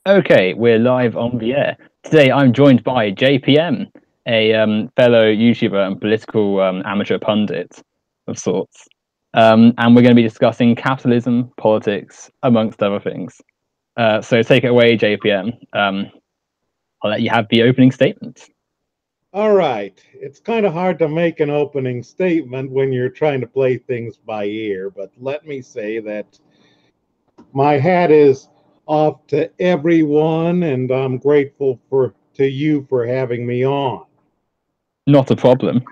Okay, we're live on the air. Today I'm joined by JPM, a fellow YouTuber and political amateur pundit of sorts. And we're going to be discussing capitalism, politics, amongst other things. So take it away, JPM. I'll let you have the opening statement. All right. It's kind of hard to make an opening statement when you're trying to play things by ear, but let me say that my hat is off to everyone, and I'm grateful to you for having me on. Not a problem.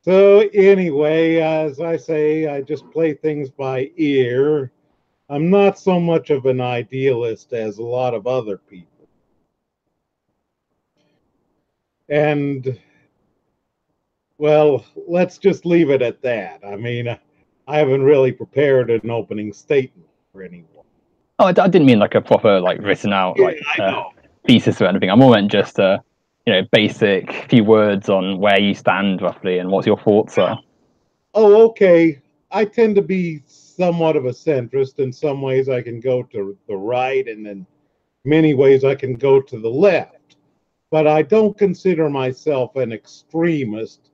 So anyway, as I say, I just play things by ear. I'm not so much of an idealist as a lot of other people. And well, let's just leave it at that. I haven't really prepared an opening statement for anyone. Oh, I didn't mean like a proper, like written out, Yeah, like I know. thesis or anything. I more meant just basic few words on where you stand roughly and what your thoughts are. Oh, okay. I tend to be somewhat of a centrist. In some ways, I can go to the right, and in many ways, I can go to the left. But I don't consider myself an extremist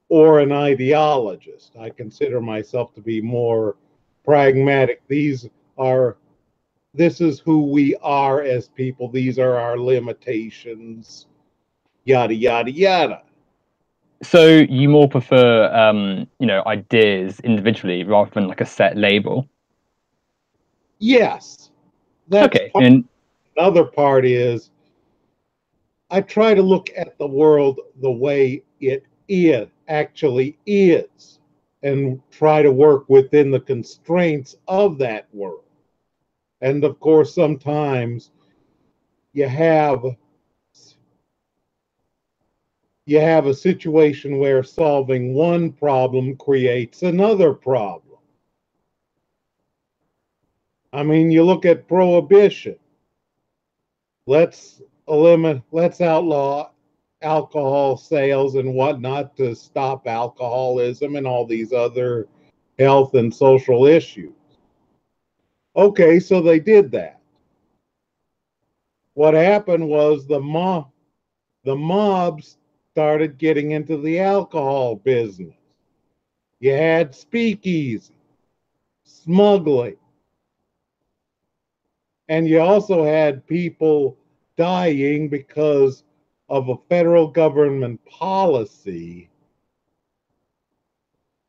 or an ideologist. I consider myself to be more pragmatic. Are this is who we are as people. These are our limitations. Yada yada yada. So you more prefer, ideas individually rather than like a set label. Yes, that's Okay, part. and Another part is I try to look at the world the way actually is, and try to work within the constraints of that world. And of course, sometimes you have you have a situation where solving one problem creates another problem. I mean, you look at prohibition. Let's outlaw alcohol sales and whatnot to stop alcoholism and all these other health and social issues. Okay, so they did that. What happened was the mobs started getting into the alcohol business. You had speakeasy, smuggling, and you also had people dying because of a federal government policy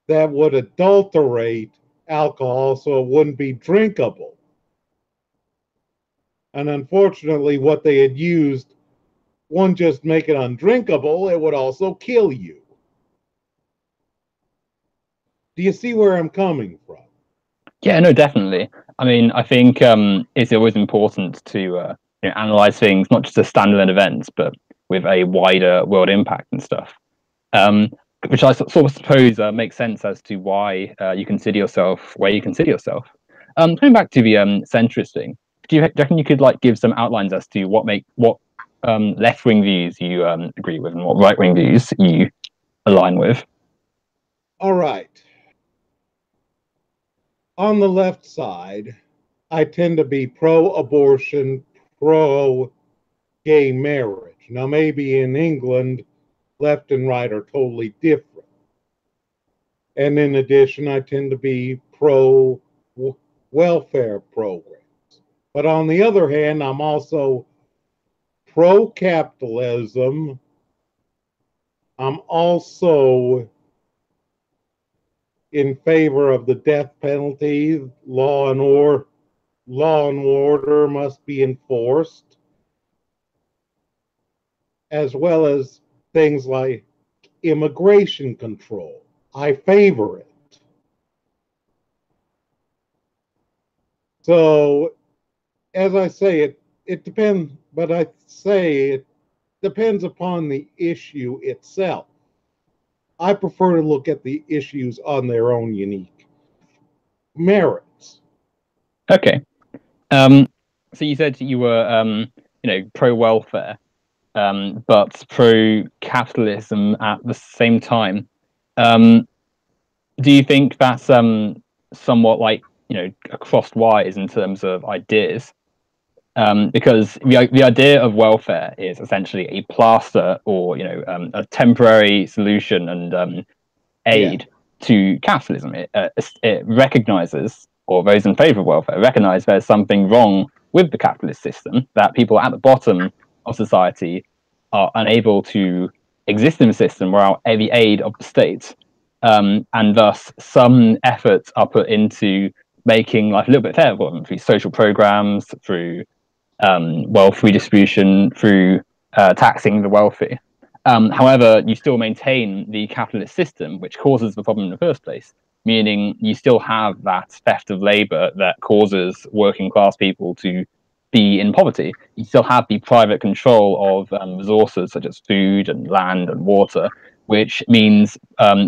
that would adulterate alcohol so it wouldn't be drinkable. And unfortunately, what they had used wouldn't just make it undrinkable, it would also kill you. Do you see where I'm coming from? yeah, no, definitely. I mean, I think it's always important to analyze things not just as standalone events, but with a wider world impact and stuff. Um, which I sort of suppose makes sense as to why you consider yourself where you consider yourself. Coming back to the centrist thing, do you reckon you could like give some outlines as to what left wing views you agree with and what right wing views you align with? All right. On the left side, I tend to be pro abortion, pro gay marriage. Now, maybe in England, left and right are totally different. And in addition, I tend to be pro welfare programs. But on the other hand, I'm also pro capitalism. I'm also in favor of the death penalty. Law and order must be enforced, as well as things like immigration control. I favor it. So, as I say, it depends, but I say it depends upon the issue itself. I prefer to look at the issues on their own unique merits. Okay. So you said you were pro welfare, but pro capitalism at the same time. Um, do you think that's somewhat like crossed wires in terms of ideas? because the idea of welfare is essentially a plaster or a temporary solution and aid to capitalism. It recognizes, or those in favor of welfare recognize there's something wrong with the capitalist system, that people at the bottom of society are unable to exist in the system without the aid of the state, and thus some efforts are put into making life a little bit fairer for them through social programs, through wealth redistribution, through taxing the wealthy. However, you still maintain the capitalist system, which causes the problem in the first place, meaning you still have that theft of labor that causes working class people to be in poverty. You still have the private control of resources such as food and land and water, which means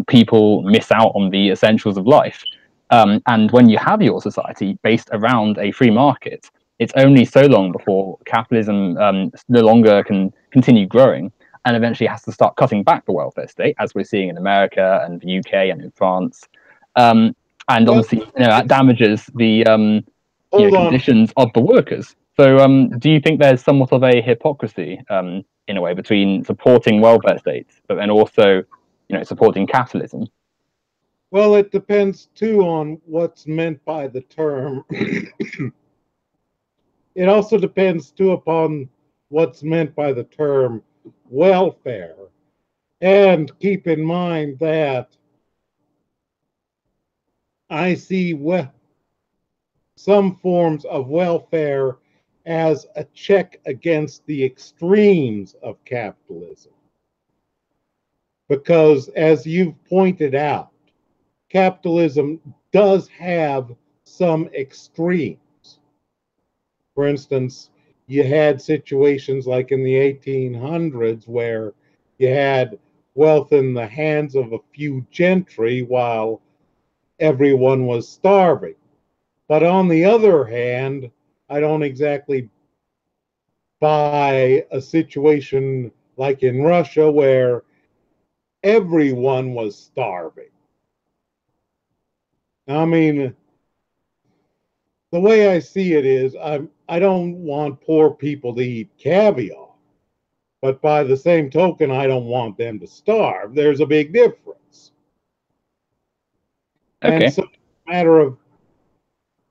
people miss out on the essentials of life. And when you have your society based around a free market, it's only so long before capitalism no longer can continue growing and eventually has to start cutting back the welfare state, as we're seeing in America and the UK and in France. And obviously, that damages the conditions of the workers. So do you think there's somewhat of a hypocrisy, in a way, between supporting welfare states, but then also, supporting capitalism? Well, it depends, too, on what's meant by the term. It also depends, too, upon what's meant by the term welfare. And keep in mind that I see some forms of welfare as a check against the extremes of capitalism. Because, as you've pointed out, capitalism does have some extremes. For instance, you had situations like in the 1800s where you had wealth in the hands of a few gentry while everyone was starving. But on the other hand, I don't exactly buy a situation like in Russia where everyone was starving. I mean, the way I see it is, I don't want poor people to eat caviar, but by the same token, I don't want them to starve. There's a big difference. Okay. And so it's a matter of,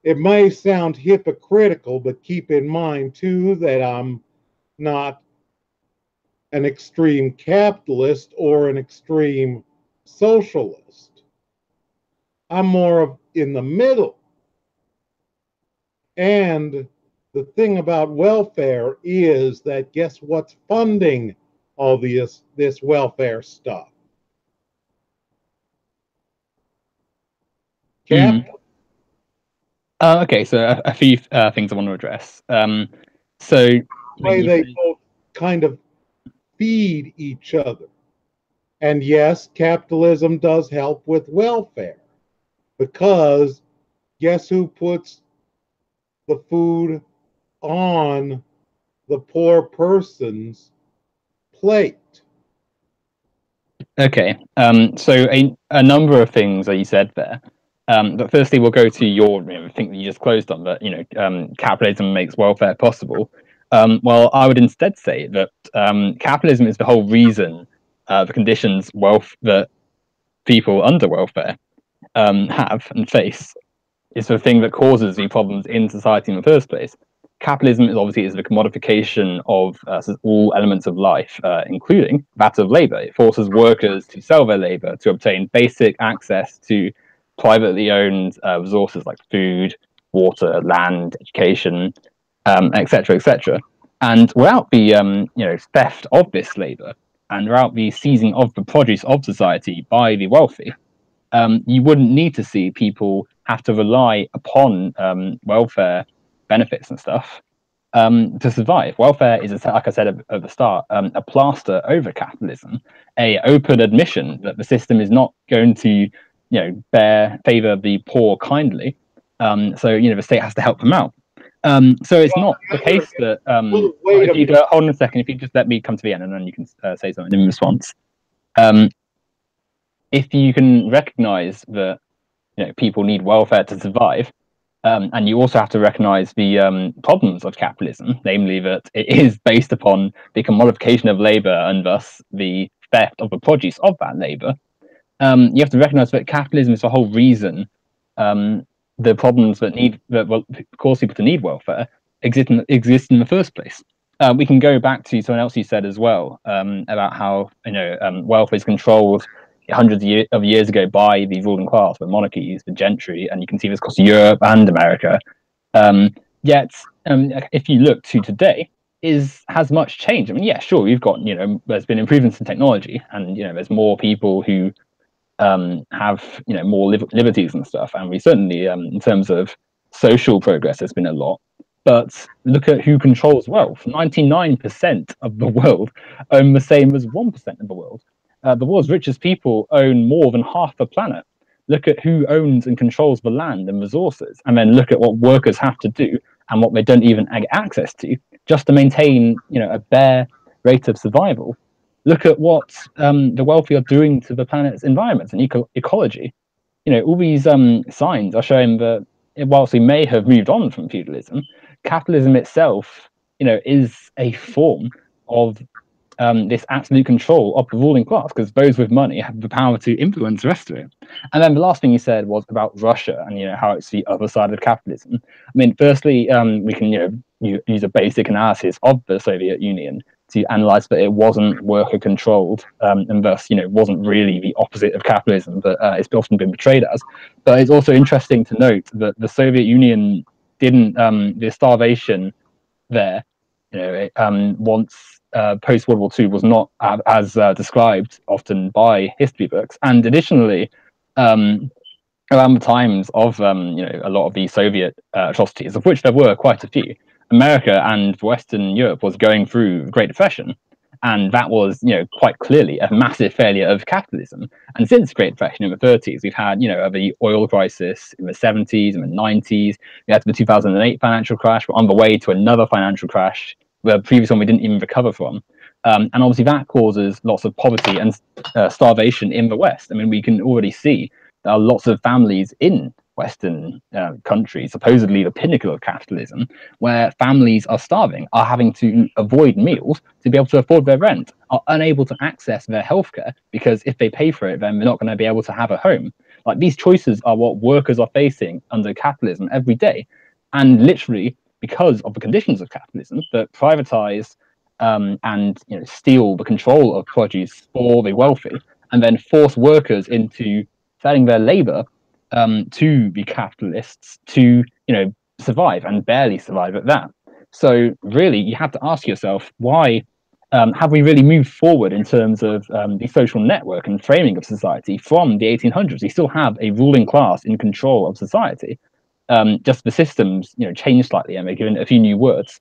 it may sound hypocritical, but keep in mind too that I'm not an extreme capitalist or an extreme socialist. I'm more of in the middle. And the thing about welfare is that guess what's funding all this welfare stuff? Capital. Okay, so a few things I want to address. So the way they both kind of feed each other. And yes, capitalism does help with welfare because guess who puts the food on the poor person's plate? Okay, so a number of things that you said there. But firstly, we'll go to your thing that you just closed on, that capitalism makes welfare possible. Well, I would instead say that capitalism is the whole reason the conditions that people under welfare have and face is the thing that causes the problems in society in the first place. Capitalism is obviously the commodification of all elements of life, including that of labor. It forces workers to sell their labor to obtain basic access to privately owned resources like food, water, land, education, etc., etc. And without the theft of this labor and without the seizing of the produce of society by the wealthy, you wouldn't need to see people have to rely upon welfare benefits and stuff to survive. Welfare is, like I said at the start, a plaster over capitalism, a open admission that the system is not going to, favor the poor kindly. So the state has to help them out. So it's not the case that. Hold on a second. If you just let me come to the end, and then you can say something in response. If you can recognize that people need welfare to survive, And you also have to recognize the problems of capitalism, namely that it is based upon the commodification of labor and thus the theft of the produce of that labor. You have to recognize that capitalism is the whole reason the problems that cause people to need welfare exist in the first place. We can go back to something else you said as well, about how welfare is controlled hundreds of years ago by the ruling class, the monarchies, the gentry, and you can see this across Europe and America. Yet, if you look to today, has much changed. I mean, yeah, sure, we've got there's been improvements in technology, and there's more people who have more liberties and stuff, and we certainly in terms of social progress there's been a lot. But look at who controls wealth. 99% of the world own the same as 1% of the world. The world's richest people own more than half the planet. Look at who owns and controls the land and resources, and then look at what workers have to do and what they don't even get access to just to maintain a bare rate of survival. Look at what the wealthy are doing to the planet's environment and ecology. All these signs are showing that whilst we may have moved on from feudalism, capitalism itself, is a form of this absolute control of the ruling class, because those with money have the power to influence the rest of it. And then the last thing you said was about Russia and how it's the other side of capitalism. I mean, firstly, we can use a basic analysis of the Soviet Union to analyze that it wasn't worker controlled, and thus wasn't really the opposite of capitalism, but it's often been portrayed as. But it's also interesting to note that the Soviet Union didn't the starvation there, once post World War II was not as described often by history books. And additionally, around the times of a lot of the Soviet atrocities, of which there were quite a few, America and Western Europe was going through the Great Depression, and that was quite clearly a massive failure of capitalism. And since the Great Depression in the 30s, we've had the oil crisis in the 70s and the 90s. We had the 2008 financial crash. We're on the way to another financial crash, the previous one we didn't even recover from. And obviously that causes lots of poverty and starvation in the West. I mean, we can already see there are lots of families in Western countries, supposedly the pinnacle of capitalism, where families are starving, are having to avoid meals to be able to afford their rent, are unable to access their healthcare because if they pay for it, then they're not going to be able to have a home. Like, these choices are what workers are facing under capitalism every day. And literally, because of the conditions of capitalism that privatize and steal the control of produce for the wealthy, and then force workers into selling their labor to the capitalists to survive, and barely survive at that. So really, you have to ask yourself, why have we really moved forward in terms of the social network and framing of society from the 1800s? We still have a ruling class in control of society. Just the systems change slightly, and they're given a few new words.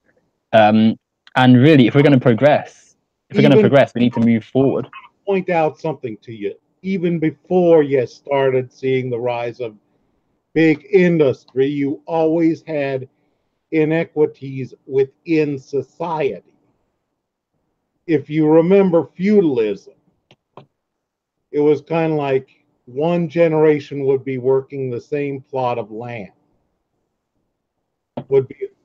And really, if we're going to progress, we need to move forward. Point out something to you. Even before you started seeing the rise of big industry, you always had inequities within society. If you remember feudalism, it was kind of like one generation would be working the same plot of land,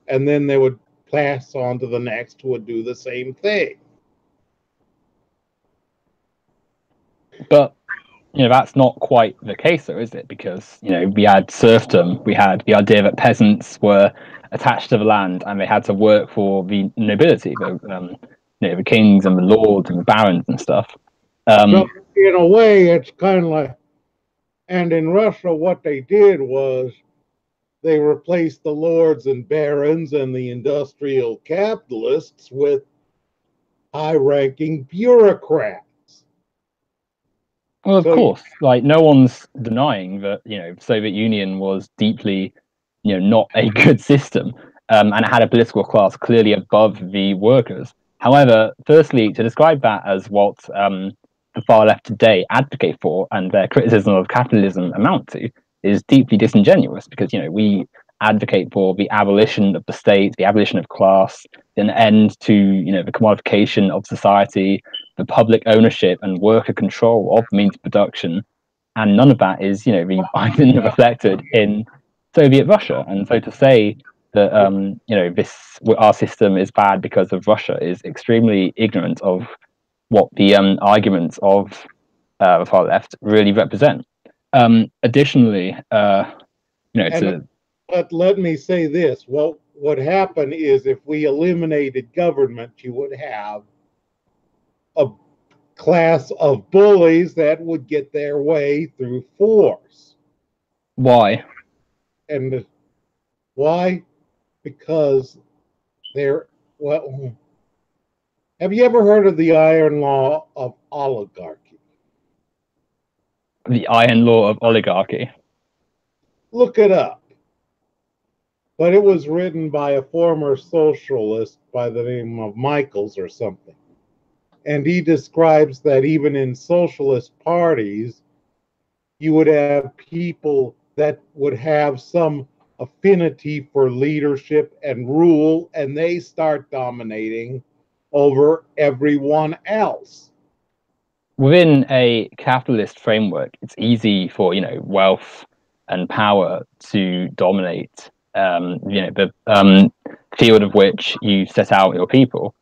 and then they would pass on to the next who would do the same thing. But that's not quite the case, though, is it? Because we had serfdom, we had the idea that peasants were attached to the land and they had to work for the nobility, the kings and the lords and the barons and stuff. So in a way, it's kind of like, and in Russia, what they did was they replaced the lords and barons and the industrial capitalists with high-ranking bureaucrats. Well, of course, like, no one's denying that Soviet Union was deeply not a good system, and it had a political class clearly above the workers. However, firstly, to describe that as what the far left today advocate for and their criticism of capitalism amount to is deeply disingenuous, because we advocate for the abolition of the state, the abolition of class, an end to the commodification of society, the public ownership and worker control of means of production, and none of that is reflected in Soviet Russia. And so to say that our system is bad because of Russia is extremely ignorant of what the arguments of the far left really represent. Additionally, but let me say this: what would happen is if we eliminated government, you would have a class of bullies that would get their way through force. Why? And why? Because they're, well, have you ever heard of the iron law of oligarchy? The iron law of oligarchy. Look it up. But it was written by a former socialist by the name of Michaels or something. And he describes that even in socialist parties, you would have people that would have some affinity for leadership and rule, and they start dominating over everyone else. Within a capitalist framework, it's easy for wealth and power to dominate the field of which you set out your people,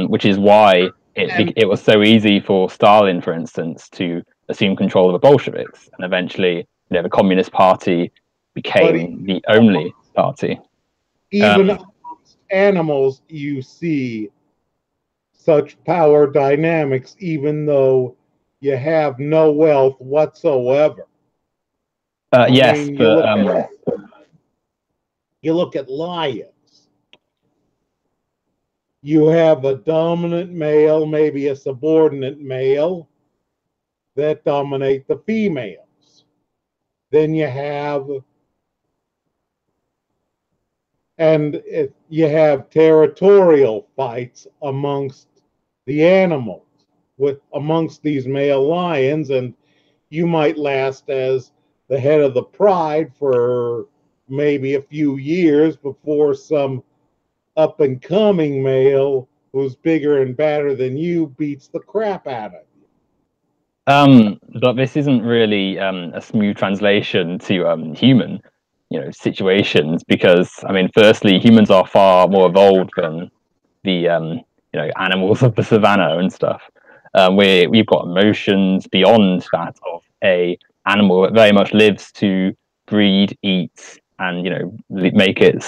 which is why it was so easy for Stalin, for instance, to assume control of the Bolsheviks, and eventually the Communist Party became the only party. Even amongst animals, you see such power dynamics, even though you have no wealth whatsoever. Yes, you look at lions. You have a dominant male, maybe a subordinate male that dominate the females. Then you have territorial fights amongst the animals amongst these male lions, and you might last as the head of the pride for maybe a few years before some up and coming male who's bigger and badder than you beats the crap out of you. But this isn't really a smooth translation to human situations, because firstly, humans are far more evolved than the animals of the savannah and stuff. We've got emotions beyond that of a animal that very much lives to breed, eat, and make it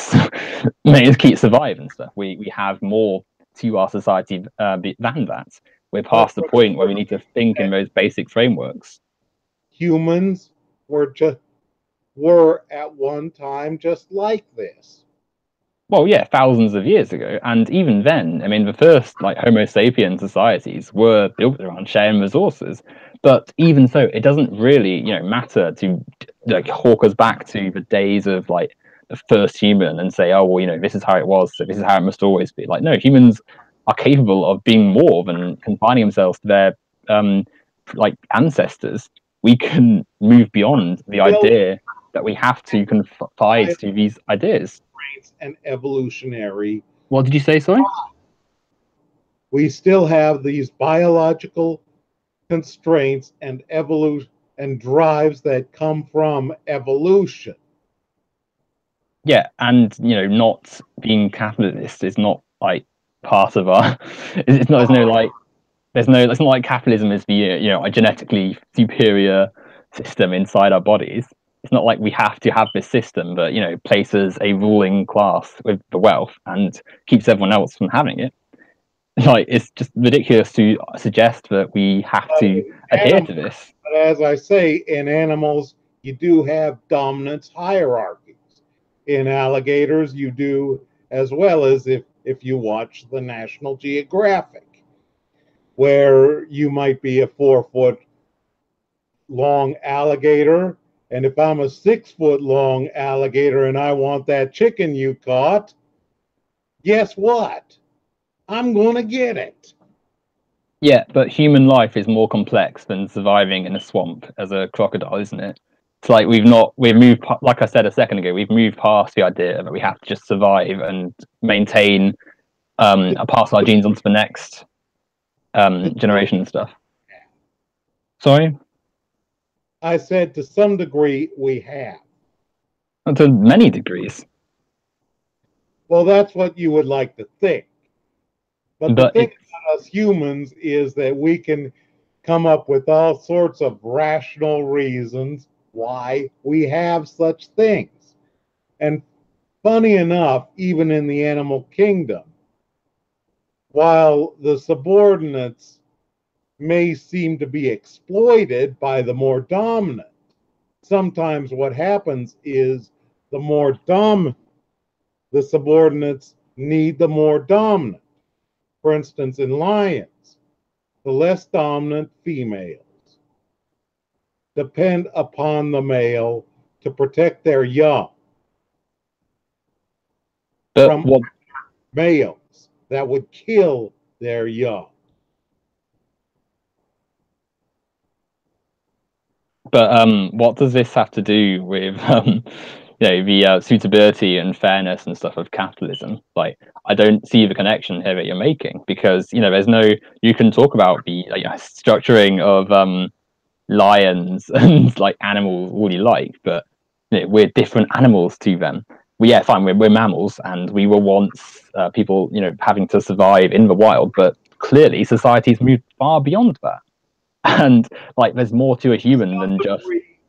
keep survive and stuff. We have more to our society than that. We're past the point where we need to think in those basic frameworks. Humans were at one time just like this. Well, yeah, thousands of years ago, and even then, the first Homo sapien societies were built around sharing resources. But even so, it doesn't really, matter to hawk us back to the days of the first human and say, oh well, this is how it was, so this is how it must always be. No, humans are capable of being more than confining themselves to their ancestors. We can move beyond the idea that we have to confide to these ideas. And evolutionary. What did you say, sorry? We still have these biological constraints and evolution and drives that come from evolution. Yeah, and not being capitalist is not part of our. It's not. It's not like capitalism is the a genetically superior system inside our bodies. It's not like we have to have this system that places a ruling class with the wealth and keeps everyone else from having it. It's just ridiculous to suggest that we have to adhere to this. But as I say, in animals, you do have dominance hierarchies. In alligators, you do, as well as if you watch the National Geographic, where you might be a 4-foot long alligator, and if I'm a 6-foot long alligator and I want that chicken you caught, guess what? I'm going to get it. Yeah, but human life is more complex than surviving in a swamp as a crocodile, isn't it? It's we've moved, like I said a second ago, we've moved past the idea that we have to just survive and maintain, pass our genes onto the next generation and stuff. Sorry? I said to some degree we have. to many degrees. Well, that's what you would like to think. But the But thing about us humans is that we can come up with all sorts of rational reasons why we have such things. And funny enough, even in the animal kingdom, while the subordinates may seem to be exploited by the more dominant, sometimes what happens is the subordinates need the more dominant. For instance, in lions, the less dominant females depend upon the male to protect their young but from what males that would kill their young. But what does this have to do with the suitability and fairness and stuff of capitalism? Like, I don't see the connection here that you're making, because there's no, you can talk about the structuring of lions and like animals all you like, but we're different animals to them. Yeah, fine, we're mammals, and we were once people having to survive in the wild, but clearly society's moved far beyond that. And like there's more to a human than just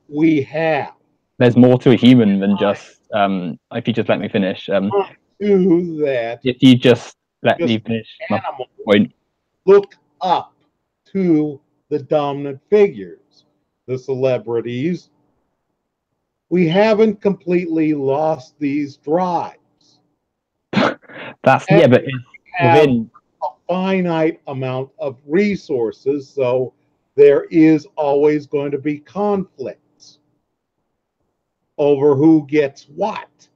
we have there's more to a human than just if you just let me finish do that. if you just let Just me finish my animals point. look up to the dominant figures, the celebrities. We haven't completely lost these drives. That's And yeah, but we it's have within a finite amount of resources, so there is always going to be conflicts over who gets what.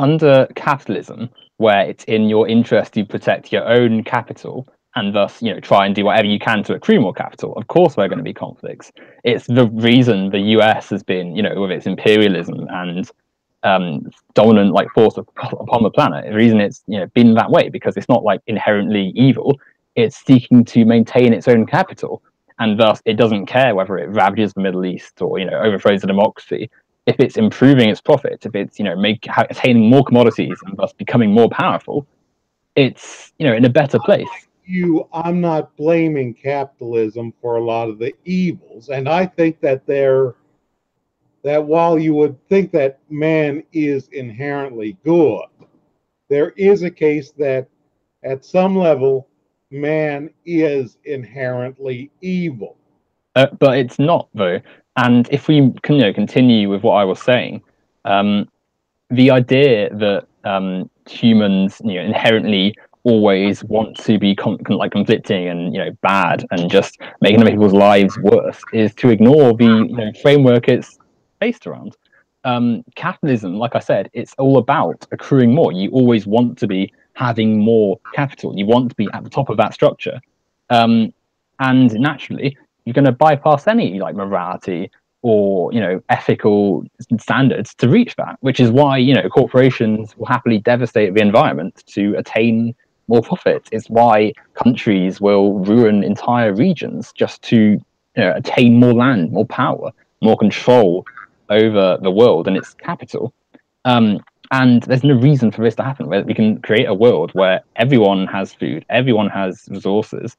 under capitalism, where it's in your interest to protect your own capital and thus try and do whatever you can to accrue more capital. Of course there are going to be conflicts. It's the reason the US has been with its imperialism and dominant like force upon the planet. The reason it's been that way, because it's not like inherently evil. It's seeking to maintain its own capital, and thus it doesn't care whether it ravages the Middle East or overthrows a democracy. If it's improving its profit, if it's attaining more commodities and thus becoming more powerful, it's in a better place. I'm not blaming capitalism for a lot of the evils, and I think that while you would think that man is inherently good, there is a case that at some level man is inherently evil. But it's not though. And if we can continue with what I was saying, the idea that humans inherently always want to be like conflicting and bad and just making other people's lives worse is to ignore the framework it's based around. Capitalism, like I said, it's all about accruing more. You always want to be having more capital. You want to be at the top of that structure, and naturally you're going to bypass any like morality or ethical standards to reach that, which is why corporations will happily devastate the environment to attain more profit. It's why countries will ruin entire regions just to attain more land, more power, more control over the world and its capital. And there's no reason for this to happen, where we can create a world where everyone has food, everyone has resources.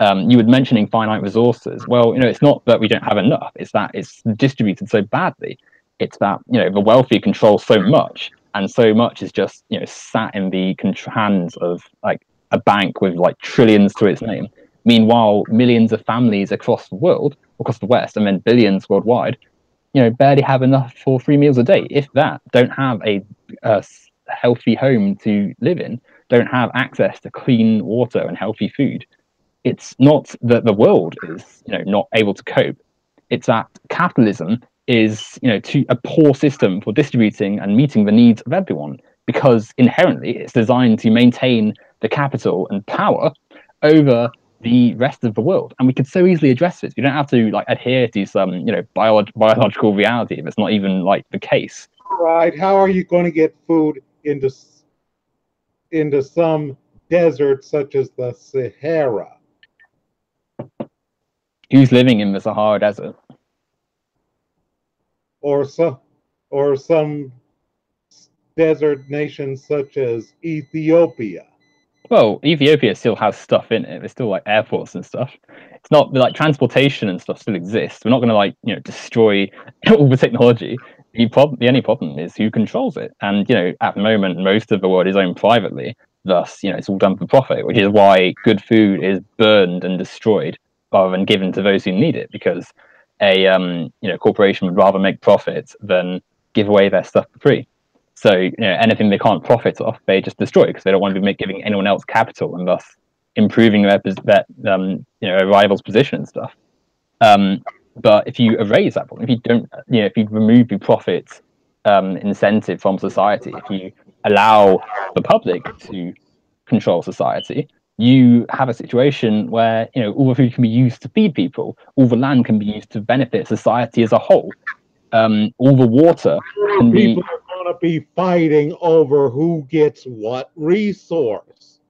You were mentioning finite resources. Well, it's not that we don't have enough. It's that it's distributed so badly. It's that the wealthy control so much, and so much is just sat in the hands of like a bank with like trillions to its name. Meanwhile, millions of families across the world, across the West, and then billions worldwide, barely have enough for 3 meals a day, if that. Don't have a healthy home to live in. Don't have access to clean water and healthy food. It's not that the world is not able to cope. It's that capitalism is a poor system for distributing and meeting the needs of everyone, because inherently it's designed to maintain the capital and power over the rest of the world. And we could so easily address this. We don't have to like adhere to some biological reality if it's not even like the case. Right? How are you going to get food into some desert such as the Sahara? Who's living in the Sahara Desert? or or some desert nation such as Ethiopia. Well, Ethiopia still has stuff in it. There's still like airports and stuff. It's not like transportation and stuff still exists. We're not going to like destroy all the technology. The only problem is who controls it. And at the moment, most of the world is owned privately. Thus, it's all done for profit, which is why good food is burned and destroyed rather than given to those who need it. Because a corporation would rather make profit than give away their stuff for free. So anything they can't profit off, they just destroy because they don't want to be giving anyone else capital and thus improving their rival's position and stuff. But if you erase that problem, if you don't, if you remove the profit incentive from society, if you allow the public to control society, you have a situation where all the food can be used to feed people, all the land can be used to benefit society as a whole. All the water can people are going to be fighting over who gets what resource.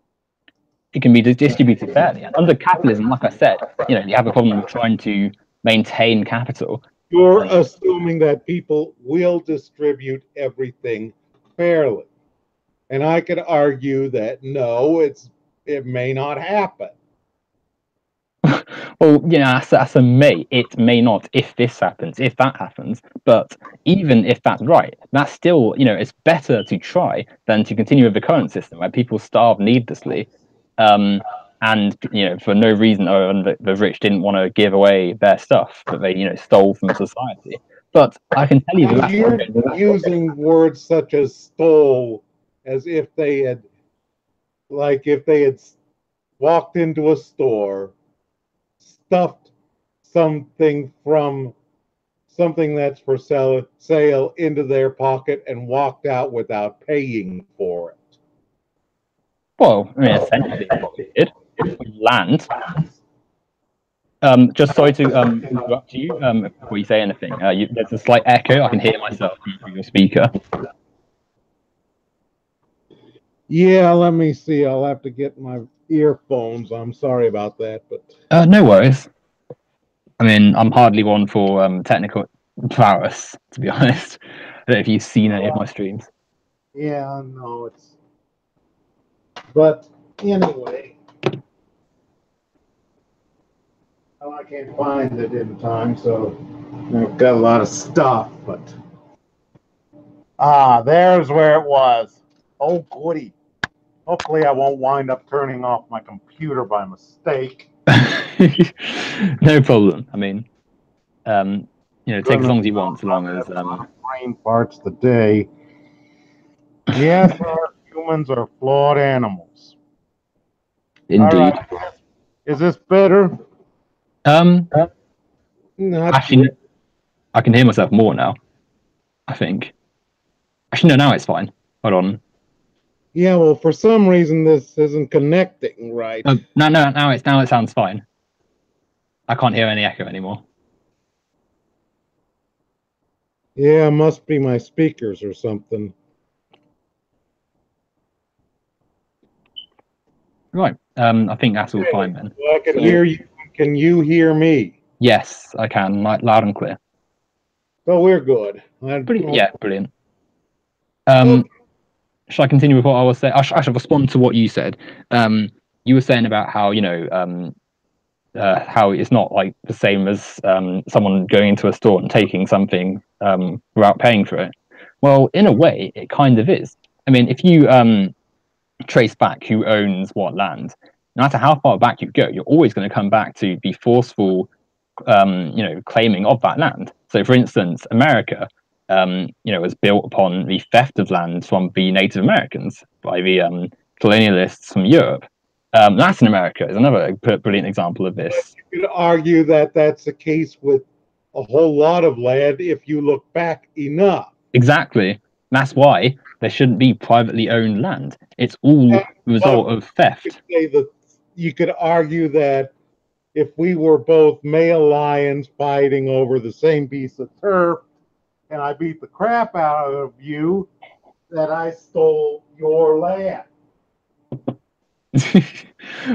It can be distributed fairly. And under capitalism, like I said, you have a problem with trying to maintain capital. You're assuming that people will distribute everything fairly. And I could argue that no, it may not happen. Well, that's a may. It may not if this happens, if that happens. But even if that's right, that's still, it's better to try than to continue with the current system where people starve needlessly. And for no reason other than the rich didn't want to give away their stuff that they stole from society. But I can tell you that you're using words such as stole as if they had walked into a store, stuffed something from something that's for sale into their pocket and walked out without paying for it. Well, I mean, essentially what we did with land. Just sorry to interrupt you before you say anything. There's a slight echo. I can hear myself through your speaker. Yeah, let me see. I'll have to get my earphones. I'm sorry about that, but no worries. I mean, I'm hardly one for technical prowess, to be honest. I don't know if you've seen any of my streams. Yeah, no, but anyway, well, I can't find it in time, so I've got a lot of stuff, but there's where it was. Oh, goody. Hopefully I won't wind up turning off my computer by mistake. No problem. I mean, take as long as you want, so long as brain parts the day. Yes, our humans are flawed animals. Indeed. Right. Is this better? Actually, I can hear myself more now, I think. Actually, no, now it's fine. Hold on. Yeah, well, for some reason this isn't connecting right. No, now it sounds fine. I can't hear any echo anymore. Yeah, must be my speakers or something. Right. I think that's all fine then. Well, I can hear you. Can you hear me? Yes, I can, loud and clear. So we're good. Yeah, brilliant. Okay. Should I continue with what I was saying? I should respond to what you said. You were saying about how how it's not like the same as someone going into a store and taking something without paying for it. Well, in a way, it kind of is. I mean, if you trace back who owns what land, no matter how far back you go, you're always going to come back to the forceful, claiming of that land. So, for instance, America, was built upon the theft of land from the Native Americans by the colonialists from Europe. Latin America is another brilliant example of this. You could argue that that's the case with a whole lot of land if you look back enough. Exactly. That's why there shouldn't be privately owned land. It's all the result of theft. You could argue that if we were both male lions fighting over the same piece of turf, and I beat the crap out of you, that I stole your land.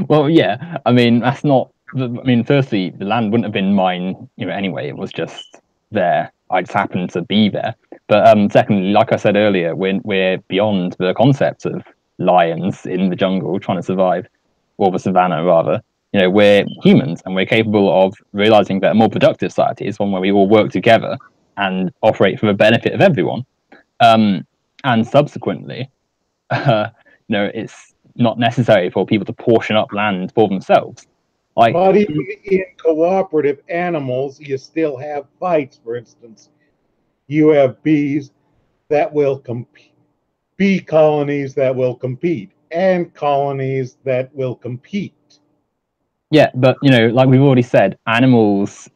Well, yeah. I mean, that's not. I mean, firstly, the land wouldn't have been mine, anyway. It was just there. I just happen to be there. But secondly, like I said earlier, we're beyond the concept of lions in the jungle trying to survive, or the savannah rather. We're humans, and we're capable of realizing that a more productive society is one where we all work together and operate for the benefit of everyone. And subsequently, it's not necessary for people to portion up land for themselves. But even in cooperative animals, you still have fights. For instance, you have bees that will compete, bee colonies that will compete, and colonies that will compete. Yeah, but like we've already said, animals,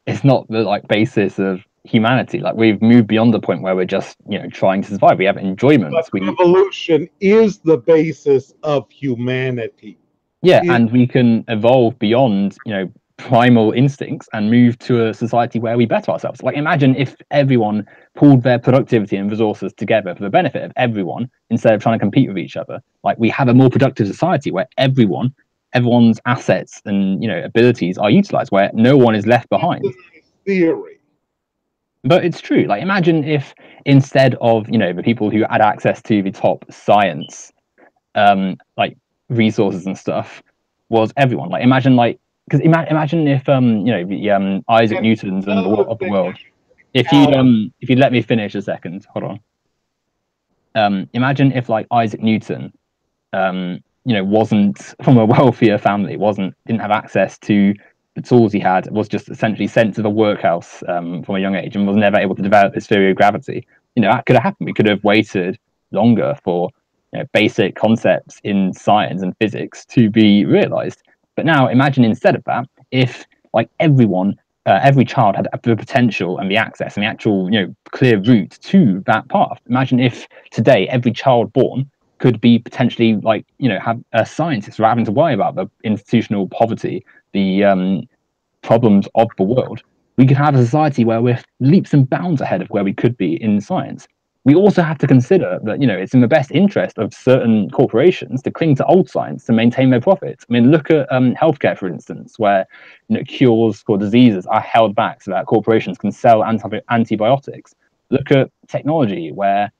it's not the basis of humanity. Like we've moved beyond the point where we're just trying to survive. We have enjoyments. Evolution is the basis of humanity. Yeah, and we can evolve beyond primal instincts and move to a society where we better ourselves. Like imagine if everyone pooled their productivity and resources together for the benefit of everyone instead of trying to compete with each other. Like we have a more productive society where everyone's assets and abilities are utilized, where no one is left behind. Theory. But it's true. Like imagine if instead of the people who had access to the top science resources and stuff was everyone. Like imagine because imagine if the Isaac Newtons and of the world. If you'd let me finish a second, hold on. Imagine if Isaac Newton wasn't from a wealthier family, didn't have access to the tools he had, was just essentially sent to the workhouse from a young age and was never able to develop his theory of gravity. That could have happened. We could have waited longer for basic concepts in science and physics to be realized. But now imagine instead of that, if everyone, every child had the potential and the access and the actual clear route to that path. Imagine if today every child born could be potentially have a scientist rather than to worry about the institutional poverty, the problems of the world. We could have a society where we're leaps and bounds ahead of where we could be in science. We also have to consider that it's in the best interest of certain corporations to cling to old science to maintain their profits. I mean, look at healthcare, for instance, where cures for diseases are held back so that corporations can sell antibiotics. Look at technology, where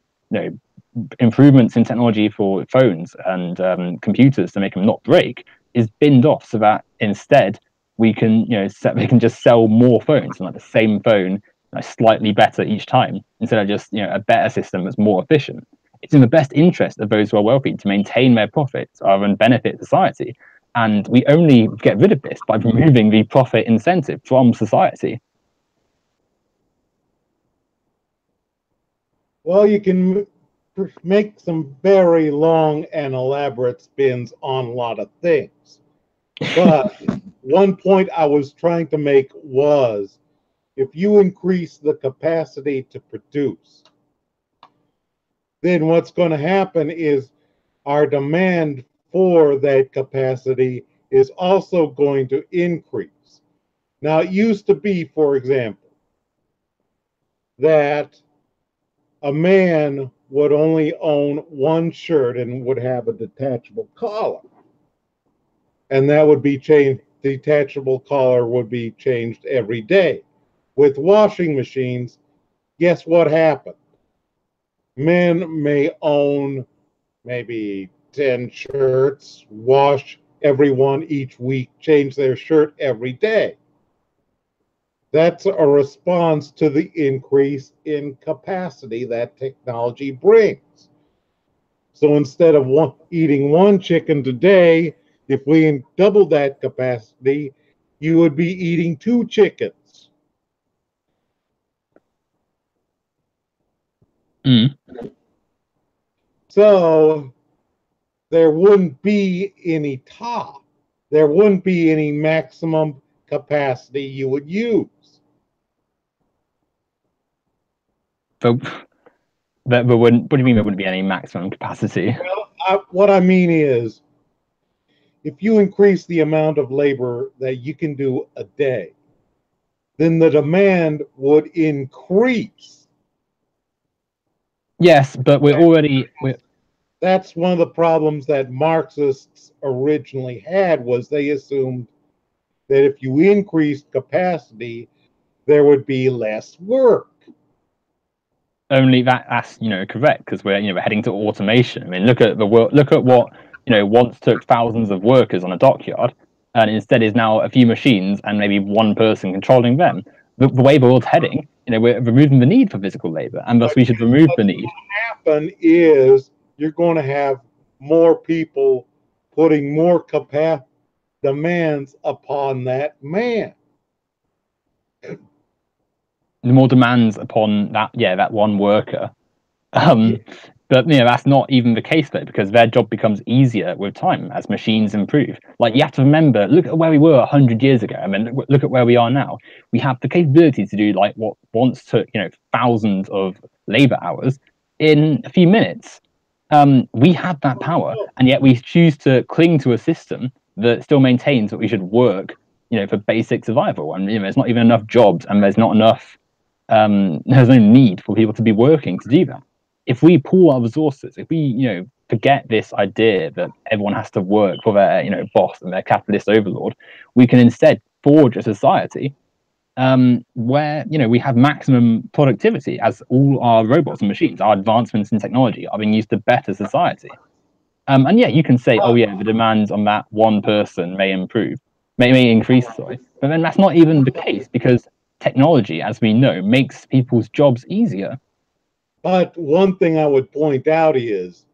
improvements in technology for phones and computers to make them not break is binned off so that instead we can they can just sell more phones and the same phone slightly better each time instead of just a better system that's more efficient. It's in the best interest of those who are wealthy to maintain their profits rather than benefit society, and we only get rid of this by removing the profit incentive from society. Well, you can make some very long and elaborate spins on a lot of things, but one point I was trying to make was, if you increase the capacity to produce, then what's going to happen is our demand for that capacity is also going to increase. Now, it used to be, for example, that a man would only own one shirt and would have a detachable collar. And that would be changed. The detachable collar would be changed every day. With washing machines, guess what happened? Men may own maybe 10 shirts, wash every one each week, change their shirt every day. That's a response to the increase in capacity that technology brings. So instead of eating one chicken today, if we double that capacity, you would be eating 2 chickens. So there wouldn't be any top. There wouldn't be any maximum capacity you would use. But there wouldn't. What do you mean there wouldn't be any maximum capacity? Well, what I mean is, if you increase the amount of labor that you can do a day, then the demand would increase. Yes, but that's one of the problems that Marxists originally had, was they assumed that if you increased capacity, there would be less work. Only that's correct, because we're heading to automation. I mean, look at what once took thousands of workers on a dockyard, and instead is now a few machines and maybe one person controlling them. The way the world's heading, we're removing the need for physical labor, and thus we should remove the need. What happen is you're going to have more people putting more demands upon that man. The more demands upon that one worker. But that's not even the case though, because their job becomes easier with time as machines improve. Like, you have to remember, look at where we were 100 years ago. I mean, look at where we are now. We have the capability to do like what once took thousands of labor hours in a few minutes. We have that power, and yet we choose to cling to a system that still maintains that we should work for basic survival. And there's not even enough jobs, and there's not enough there's no need for people to be working to do that. If we pool our resources, if we forget this idea that everyone has to work for their boss and their capitalist overlord, we can instead forge a society where we have maximum productivity, as all our robots and machines, our advancements in technology, are being used to better society. And you can say, oh yeah, the demands on that one person may increase, sorry, but then that's not even the case, because technology, as we know, makes people's jobs easier. But one thing I would point out is,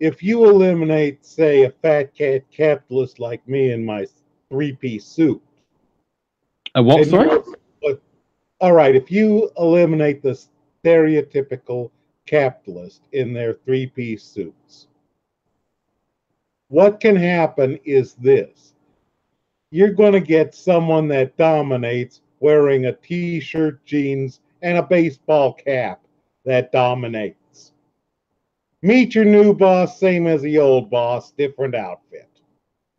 if you eliminate, say, a fat cat capitalist like me in my three-piece suit. What, sorry? All right, if you eliminate the stereotypical capitalist in their three-piece suits, what can happen is this. You're going to get someone that dominates wearing a t-shirt, jeans, and a baseball cap that dominates. Meet your new boss, same as the old boss, different outfit.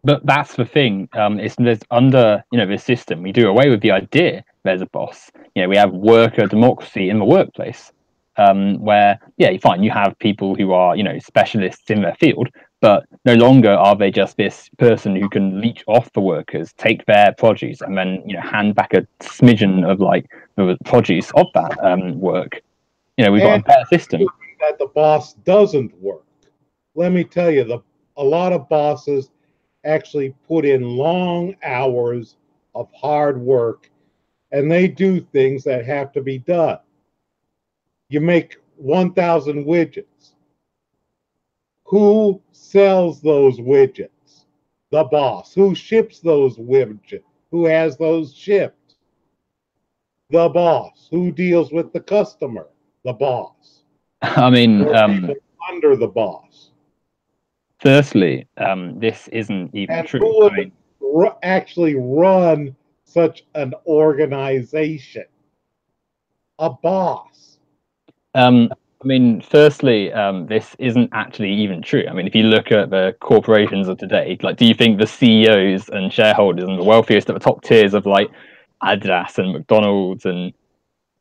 But that's the thing. There's under this system, we do away with the idea there's a boss. We have worker democracy in the workplace, where fine, you have people who are specialists in their field, but no longer are they just this person who can leech off the workers, take their produce, and then hand back a smidgen of like the produce of that work. We've got a better system. That the boss doesn't work. Let me tell you, a lot of bosses actually put in long hours of hard work, and they do things that have to be done. You make 1,000 widgets. Who sells those widgets? The boss. Who ships those widgets? Who has those shipped? The boss. Who deals with the customer? The boss. I mean, under the boss. Firstly, this isn't even true. Who would actually run such an organization? A boss. I mean, firstly, this isn't actually even true. I mean, if you look at the corporations of today, like, do you think the CEOs and shareholders and the wealthiest at the top tiers of like Adidas and McDonald's and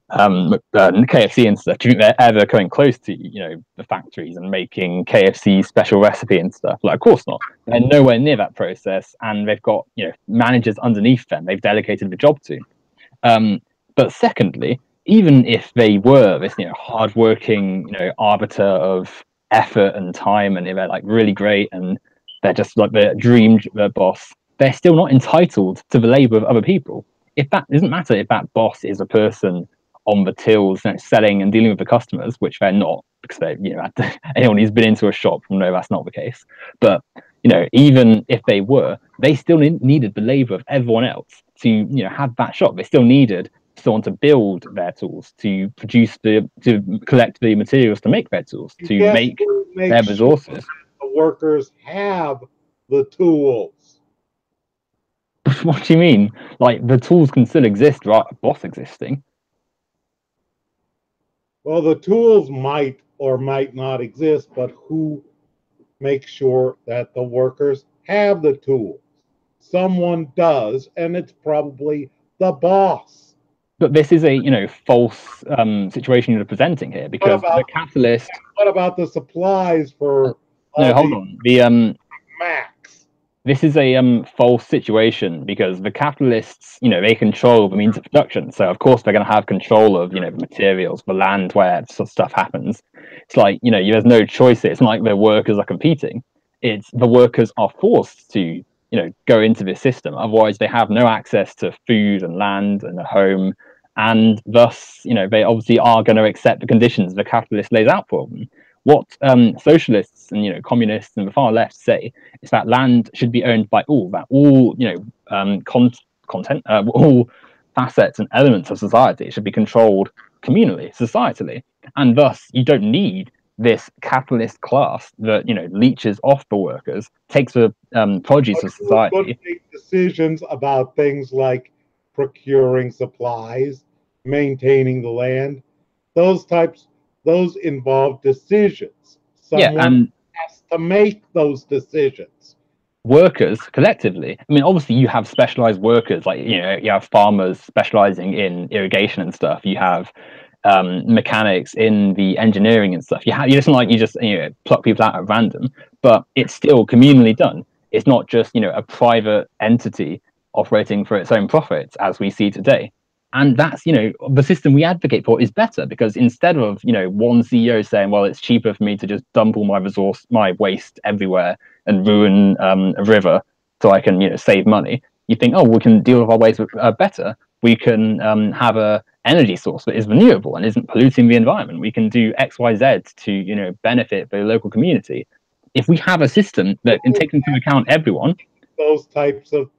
KFC and stuff, do you think they're ever coming close to the factories and making KFC special recipe and stuff? Like, of course not. They're nowhere near that process, and they've got managers underneath them they've delegated the job to. But secondly, even if they were this hardworking arbiter of effort and time, and if they're like really great and they're just like the dream boss, they're still not entitled to the labor of other people. If that doesn't matter, if that boss is a person on the tills selling and dealing with the customers, which they're not, because they anyone who's been into a shop will know that's not the case. But even if they were, they still needed the labor of everyone else to have that shop. They still needed someone to build their tools, to collect the materials to make their tools, to make their resources. The workers have the tools. What do you mean? Like, the tools can still exist, right? Boss existing. Well, the tools might or might not exist, but who makes sure that the workers have the tools? Someone does, and it's probably the boss. But this is a false situation you're presenting here, because the capitalist. What about the supplies for? No, hold on. The Max. this is a false situation because the capitalists, they control the means of production. So of course they're going to have control of, the materials, the land where stuff happens. It's like, there's no choice. It's not like the workers are competing. It's the workers are forced to, go into this system. Otherwise they have no access to food and land and a home. And thus, they obviously are going to accept the conditions the capitalist lays out for them. What socialists and communists and the far left say is that land should be owned by all, that all content, all facets and elements of society should be controlled communally, societally, and thus you don't need this capitalist class that leeches off the workers, takes the produce of society. Make decisions about things like procuring supplies, maintaining the land, those involve decisions. Someone has to make those decisions. Workers collectively. I mean, obviously, you have specialized workers, like you have farmers specializing in irrigation and stuff. You have mechanics in the engineering and stuff. You just pluck people out at random, but it's still communally done. It's not just a private entity operating for its own profits as we see today. And that's the system we advocate for is better, because instead of one CEO saying, well, it's cheaper for me to just dump all my waste everywhere and ruin a river so I can save money, you think, oh, we can deal with our waste better. We can have a energy source that is renewable and isn't polluting the environment. We can do XYZ to benefit the local community. If we have a system that takes into account everyone, those types of,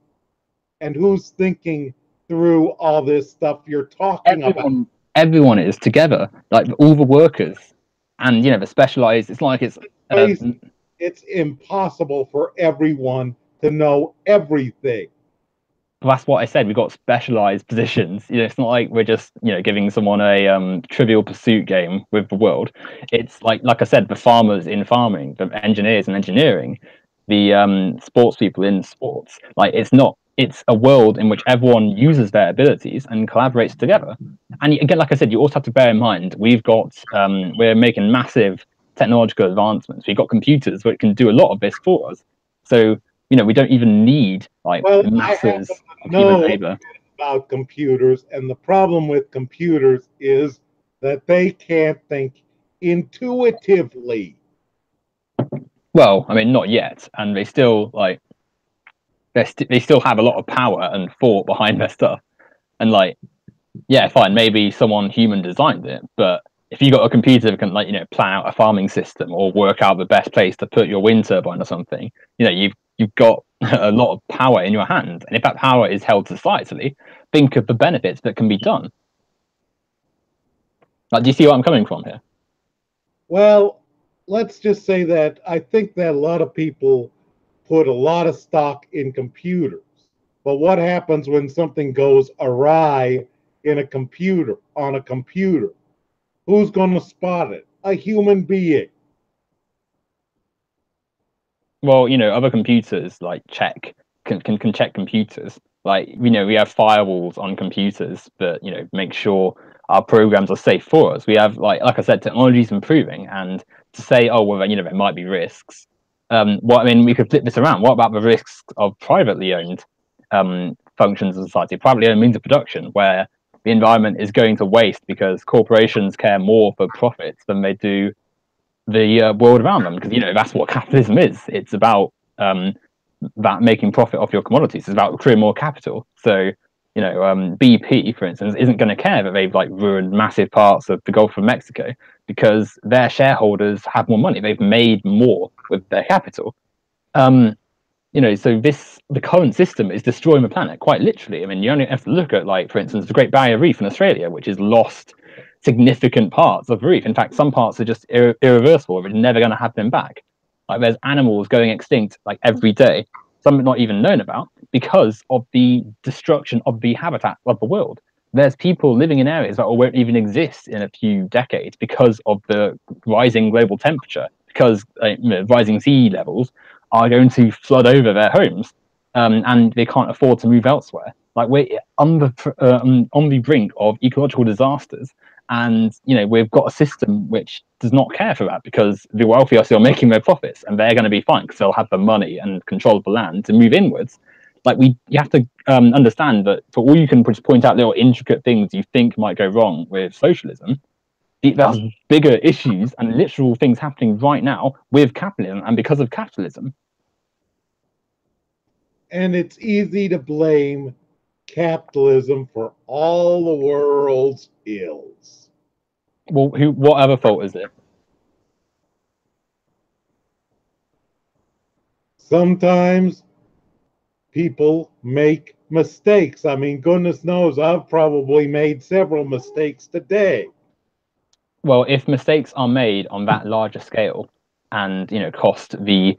and who's thinking through all this stuff you're talking about? Everyone is together, like all the workers, and the specialized. It's like it's impossible for everyone to know everything. That's what I said. We've got specialized positions. It's not like we're just giving someone a Trivial Pursuit game with the world. It's like I said, the farmers in farming, the engineers in engineering, the sports people in sports. Like it's a world in which everyone uses their abilities and collaborates together. And again, like I said, you also have to bear in mind we're making massive technological advancements. We've got computers that can do a lot of this for us. So we don't even need masses of human labor. About computers, and the problem with computers is that they can't think intuitively. Well, I mean, not yet, and they still they still have a lot of power and thought behind their stuff. And yeah, fine, maybe someone human designed it, but if you got a computer that can plan out a farming system or work out the best place to put your wind turbine or something, you've got a lot of power in your hand. And if that power is held societally, think of the benefits that can be done. Do you see what I'm coming from here? Well, let's just say that I think that a lot of people put a lot of stock in computers. But what happens when something goes awry in a computer, on a computer? Who's going to spot it? A human being. Well, other computers can check computers. We have firewalls on computers that make sure our programs are safe for us. We have like I said, technology is improving, and to say, oh well, there might be risks. We could flip this around. What about the risks of privately owned functions of society, privately owned means of production, where the environment is going to waste because corporations care more for profits than they do the world around them? Because that's what capitalism is. It's about that making profit off your commodities. It's about accruing more capital. So BP, for instance, isn't going to care that they've ruined massive parts of the Gulf of Mexico, because their shareholders have more money. They've made more with their capital. So the current system is destroying the planet, quite literally. I mean, you only have to look at, for instance, the Great Barrier Reef in Australia, which has lost significant parts of the reef. In fact, some parts are just irreversible. We're never going to have them back. There's animals going extinct every day, some not even known about, because of the destruction of the habitat of the world. There's people living in areas that won't even exist in a few decades because of the rising global temperature, because rising sea levels are going to flood over their homes, and they can't afford to move elsewhere. We're on the brink of ecological disasters, And we've got a system which does not care for that, because the wealthy are still making their profits, and they're going to be fine because they'll have the money and control of the land to move inwards. Like, you have to understand that for all you can just point out little intricate things you think might go wrong with socialism, there's bigger issues and literal things happening right now with capitalism and because of capitalism. And it's easy to blame capitalism for all the world's ills. Well, what other fault is it? Sometimes people make mistakes. I mean, goodness knows I've probably made several mistakes today. Well, if mistakes are made on that larger scale and cost the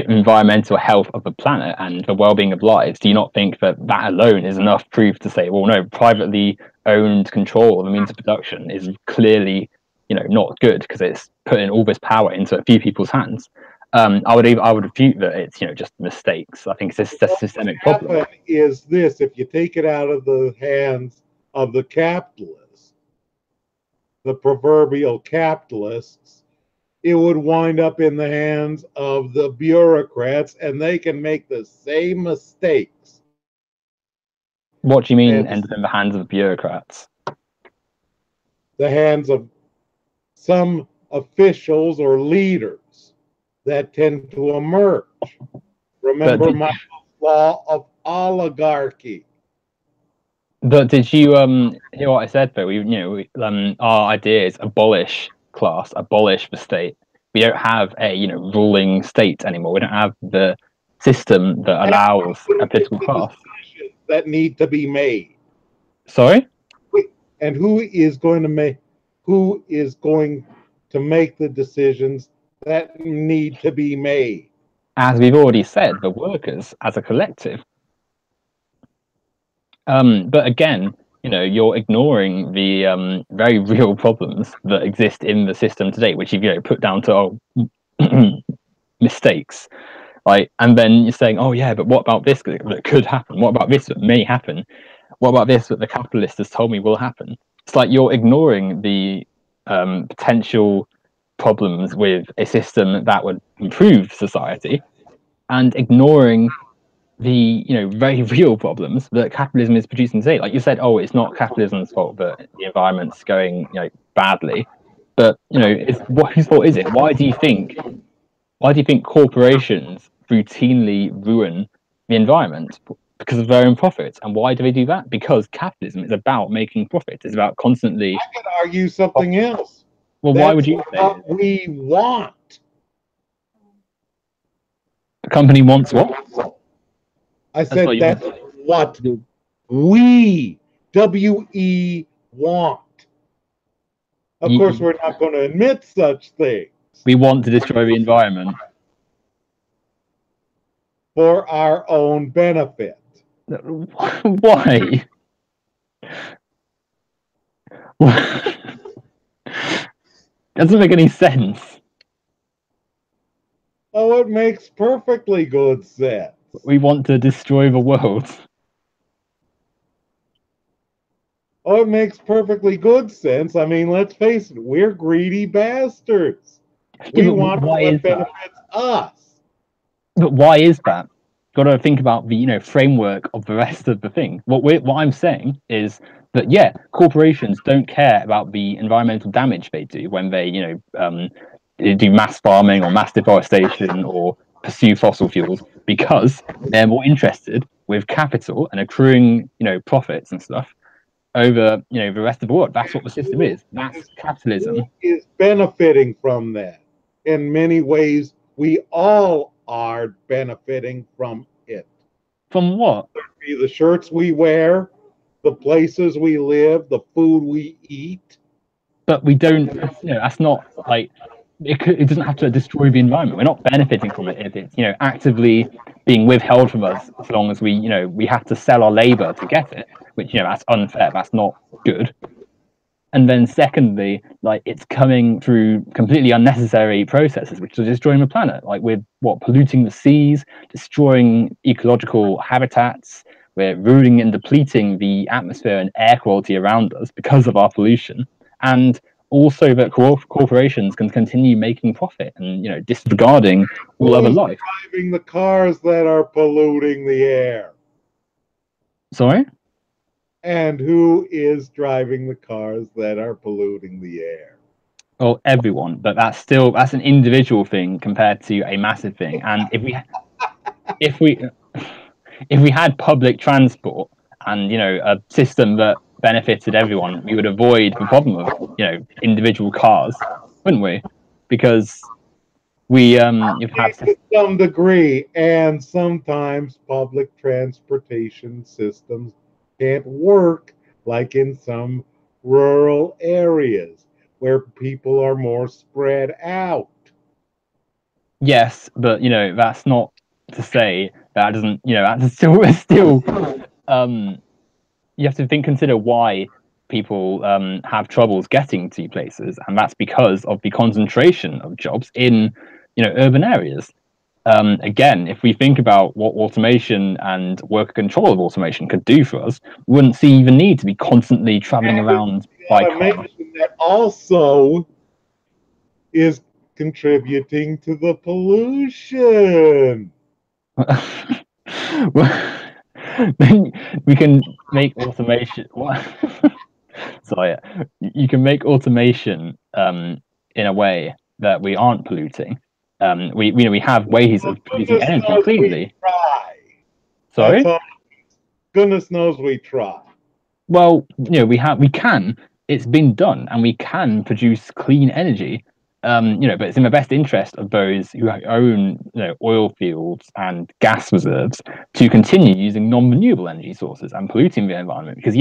environmental health of the planet and the well-being of lives, do you not think that alone is enough proof to say, well, no, privately owned control of the means of production is clearly not good, because it's putting all this power into a few people's hands? I would refute that it's just mistakes. I think it's a systemic problem. What is this? If you take it out of the hands of the capitalists, the proverbial capitalists, it would wind up in the hands of the bureaucrats, and they can make the same mistakes. What do you mean, end up in the hands of bureaucrats? The hands of some officials or leaders that tend to emerge. Remember my law of oligarchy. But did you hear what I said though? Our idea is abolish class, abolish the state. We don't have a ruling state anymore. We don't have the system that allows a political class. That need to be made. Sorry? And who is going to make the decisions that need to be made? As we've already said, the workers as a collective. But again, you're ignoring the very real problems that exist in the system today, which you've put down to mistakes. And then you're saying, oh yeah, but what about this that could happen? What about this that may happen? What about this that the capitalist has told me will happen? It's like you're ignoring the potential problems with a system that would improve society, and ignoring the very real problems that capitalism is producing today. Like you said, oh, it's not capitalism's fault that the environment's going badly, but it's whose fault is it? Why do you think corporations routinely ruin the environment? Because of their own profits. And why do they do that? Because capitalism is about making profits. It's about constantly. I could argue something else. Well, why would you say what we want? The company wants what? I said that's what we, W-E, want. Of course, we're not going to admit such things. We want to destroy the environment. For our own benefit. Why? Doesn't make any sense. Oh, it makes perfectly good sense. We want to destroy the world. Oh, it makes perfectly good sense. I mean, let's face it, we're greedy bastards. We want what benefits us. But why is that? Got to think about the framework of the rest of the thing. What I'm saying is that corporations don't care about the environmental damage they do when they do mass farming or mass deforestation or pursue fossil fuels, because they're more interested with capital and accruing profits and stuff over the rest of the world. That's what the system is. That's capitalism. Who is benefiting from that? In many ways, we all are benefiting from it. From what? The shirts we wear, the places we live, the food we eat. But we don't. That's not like it doesn't have to destroy the environment. We're not benefiting from it if it's actively being withheld from us, as long as we have to sell our labor to get it, which that's unfair. That's not good. And then secondly, it's coming through completely unnecessary processes, which are destroying the planet. We're polluting the seas, destroying ecological habitats. We're ruining and depleting the atmosphere and air quality around us because of our pollution. and also that corporations can continue making profit and disregarding all other Who's life. driving the cars that are polluting the air? Sorry? And who is driving the cars that are polluting the air? Well, everyone, but that's an individual thing compared to a massive thing. And if we if we had public transport and a system that benefited everyone, we would avoid the problem of individual cars, wouldn't we? Because we you've had To some degree, and sometimes public transportation systems can't work like in some rural areas where people are more spread out. yes, but that's not to say that doesn't that's still you have to consider why people have troubles getting to places, and that's because of the concentration of jobs in urban areas. Again, if we think about what automation and worker control of automation could do for us, we wouldn't see the need to be constantly traveling around by car. That also is contributing to the pollution. Then we can make automation. Sorry, you can make automation in a way that we aren't polluting. We have ways of producing energy cleanly. That's Sorry. all. Goodness knows we try. Well, we can. It's been done, and we can produce clean energy. But it's in the best interest of those who own, oil fields and gas reserves to continue using non-renewable energy sources and polluting the environment because,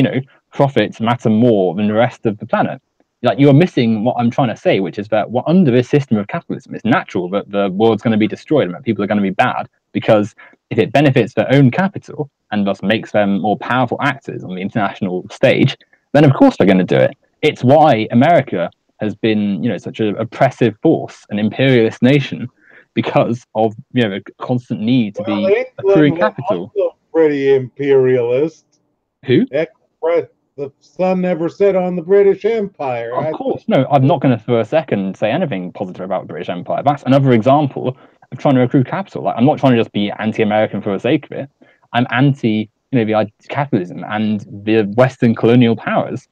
profits matter more than the rest of the planet. Like, you're missing what I'm trying to say, which is that under this system of capitalism, it's natural that the world's going to be destroyed and that people are going to be bad because if it benefits their own capital and thus makes them more powerful actors on the international stage, then of course they're going to do it. It's why America has been, such an oppressive force, an imperialist nation, because of a constant need to be accruing capital. Also pretty imperialist. Who? The sun never set on the British Empire. Of course, no. I'm not going to for a second say anything positive about the British Empire. That's another example of trying to accrue capital. Like, I'm not trying to just be anti-American for the sake of it. I'm anti, the capitalism and the Western colonial powers.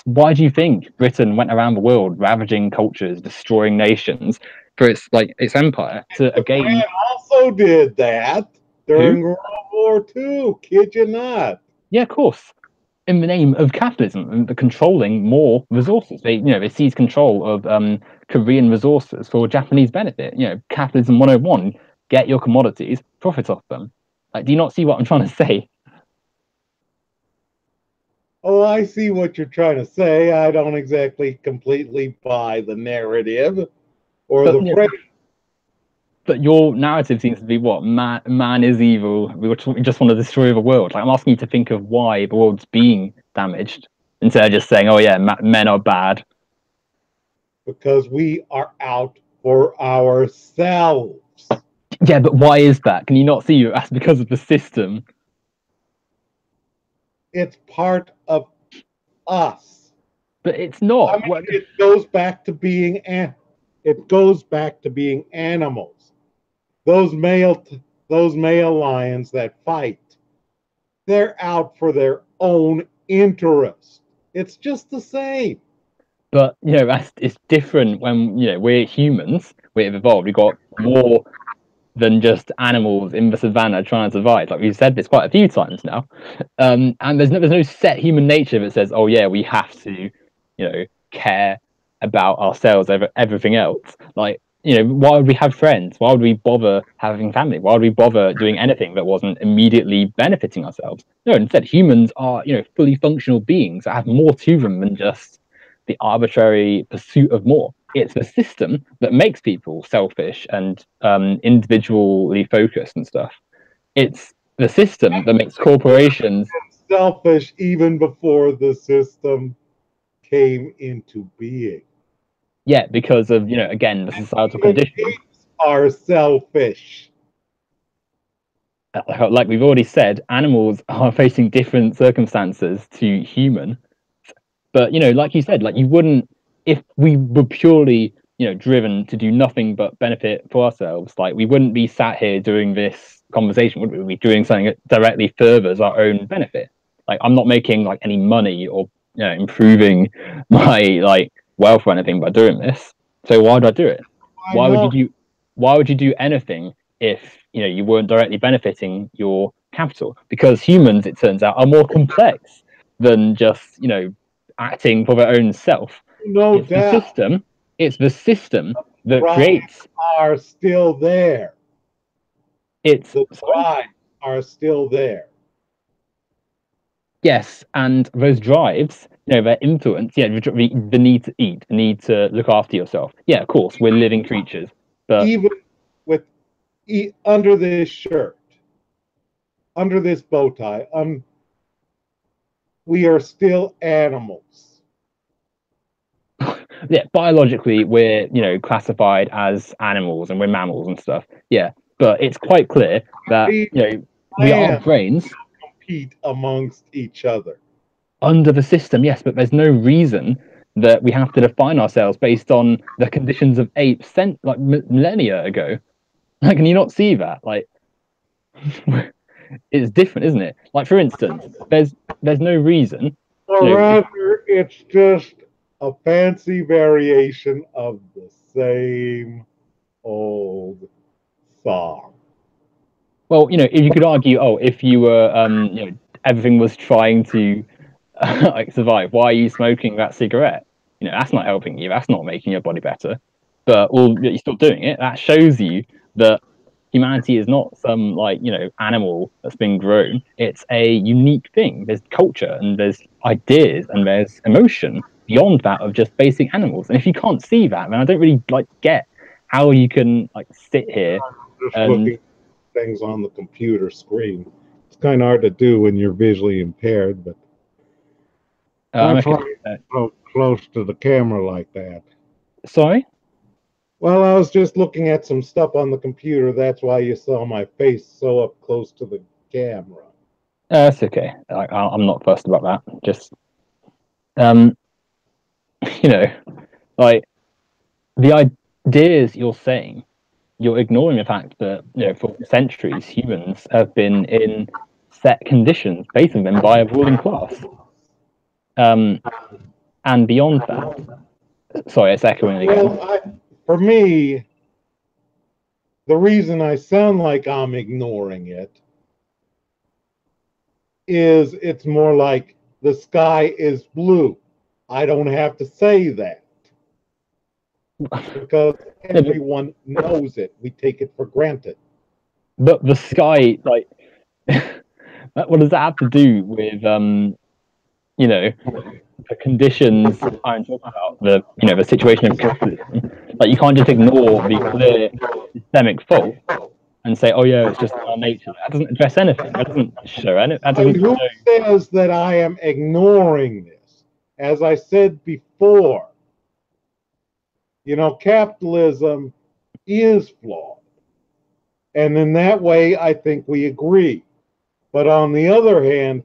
Why do you think Britain went around the world ravaging cultures, destroying nations for its empire to again? Also did that during World War II. Kid you not? Yeah, of course. In the name of capitalism and controlling more resources, they seized control of Korean resources for Japanese benefit. Capitalism 101: get your commodities, profit off them. Like, do you not see what I'm trying to say? Oh, I see what you're trying to say. I don't exactly completely buy the narrative or the phrase. But your narrative seems to be what man is evil. We just want to destroy the world. Like, I'm asking you to think of why the world's being damaged instead of just saying, "Oh yeah, men are bad." Because we are out for ourselves. Yeah, but why is that? Can you not see that's because of the system? It's part of us. But it's not. I mean, it goes back to being animals. Those male lions that fight, they're out for their own interest. It's just the same. But it's different when we're humans. We've evolved. We've got more than just animals in the savannah trying to survive. Like, we've said this quite a few times now. And there's no set human nature that says, "Oh yeah, we have to, care about ourselves over everything else." Like, why would we have friends? Why would we bother having family? Why would we bother doing anything that wasn't immediately benefiting ourselves? No, instead, humans are, fully functional beings that have more to them than just the arbitrary pursuit of more. It's the system that makes people selfish and individually focused and stuff. It's the system that makes corporations selfish even before the system came into being. Yeah, because of again, the societal conditions are selfish. Like we've already said, animals are facing different circumstances to humans. But like you said, like you wouldn't, if we were purely driven to do nothing but benefit for ourselves, like we wouldn't be sat here doing this conversation, would we? We'd be doing something that directly furthers our own benefit. Like I'm not making like any money or improving my like wealth or anything by doing this. So why would I do it? I Why would know. you do why would you do anything if you weren't directly benefiting your capital? Because humans, it turns out, are more complex than just acting for their own self. No It's the doubt. system. It's the system that Drives creates. are still there. It's The sorry. drives are still there. Yes, and those drives, their influence. Yeah, the need to eat, the need to look after yourself. Yeah, of course, we're living creatures, but Even with under this shirt, under this bow tie, we are still animals. yeah, biologically we're classified as animals and we're mammals and stuff. Yeah, but it's quite clear that We we are plants brains compete amongst each other. under the system. Yes, but there's no reason that we have to define ourselves based on the conditions of apes sent like millennia ago. Like, can you not see that? Like, it's different, isn't it? Like, for instance, there's no reason. Or rather, it's just a fancy variation of the same old song. Well, if you could argue, oh, if you were, everything was trying to like survive, why are you smoking that cigarette? That's not helping you. That's not making your body better. But you're still doing it. That shows you that humanity is not some like animal that's been grown. It's a unique thing. There's culture and there's ideas and there's emotion beyond that of just basic animals. And if you can't see that, then I don't really like get how you can like sit here Just and looking at things on the computer screen. It's kind of hard to do when you're visually impaired, but that's okay. why I'm so close to the camera like that. Sorry. Well, I was just looking at some stuff on the computer. That's why you saw my face so up close to the camera. That's okay. I'm not fussed about that. Just, um, like the ideas you're saying, you're ignoring the fact that for centuries humans have been in set conditions based on them by a ruling class. And beyond that, sorry, it's echoing again. Well, for me, the reason I sound like I'm ignoring it is it's more like the sky is blue. I don't have to say that because everyone knows it. We take it for granted. But the sky, like, what does that have to do with the conditions I'm talking about, the situation of capitalism? Like, you can't just ignore the clear systemic fault and say, oh yeah, it's just our nature. That doesn't address anything. That doesn't show anything. That doesn't who says that I am ignoring this? As I said before, capitalism is flawed. And in that way, I think we agree. But on the other hand,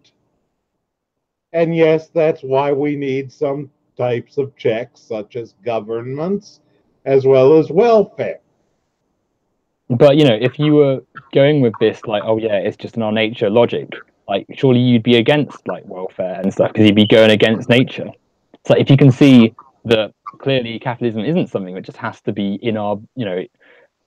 and yes, that's why we need some types of checks, such as governments, as well as welfare. But if you were going with this, like, oh yeah, it's just in our nature logic, like surely you'd be against like welfare and stuff because you'd be going against nature. So if you can see that clearly capitalism isn't something that just has to be in our,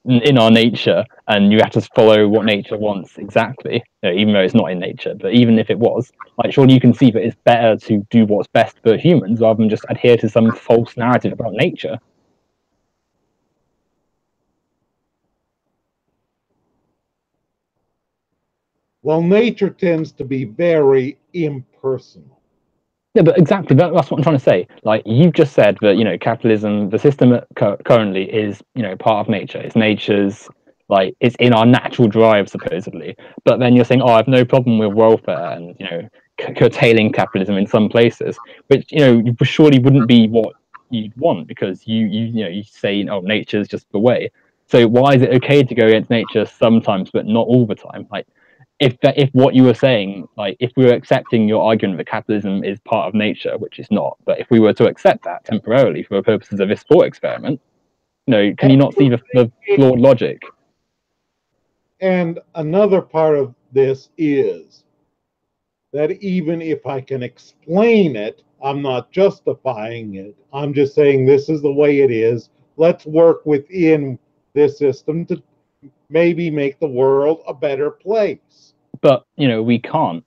in our nature, and you have to follow what nature wants exactly, even though it's not in nature. But even if it was, like, surely you can see that it's better to do what's best for humans rather than just adhere to some false narrative about nature. Well, nature tends to be very impersonal. Yeah, but exactly, that's what I'm trying to say. Like, you've just said that, capitalism, the system currently is, part of nature. It's nature's, like, it's in our natural drive, supposedly. But then you're saying, oh, I have no problem with welfare and, curtailing capitalism in some places, which, surely wouldn't be what you'd want because you say, oh, nature's just the way. So why is it okay to go against nature sometimes, but not all the time? Like, if what you were saying, like if we were accepting your argument that capitalism is part of nature, which it's not, but if we were to accept that temporarily for the purposes of this thought experiment, can you not see the flawed logic? And another part of this is that even if I can explain it, I'm not justifying it. I'm just saying this is the way it is. Let's work within this system to maybe make the world a better place. But we can't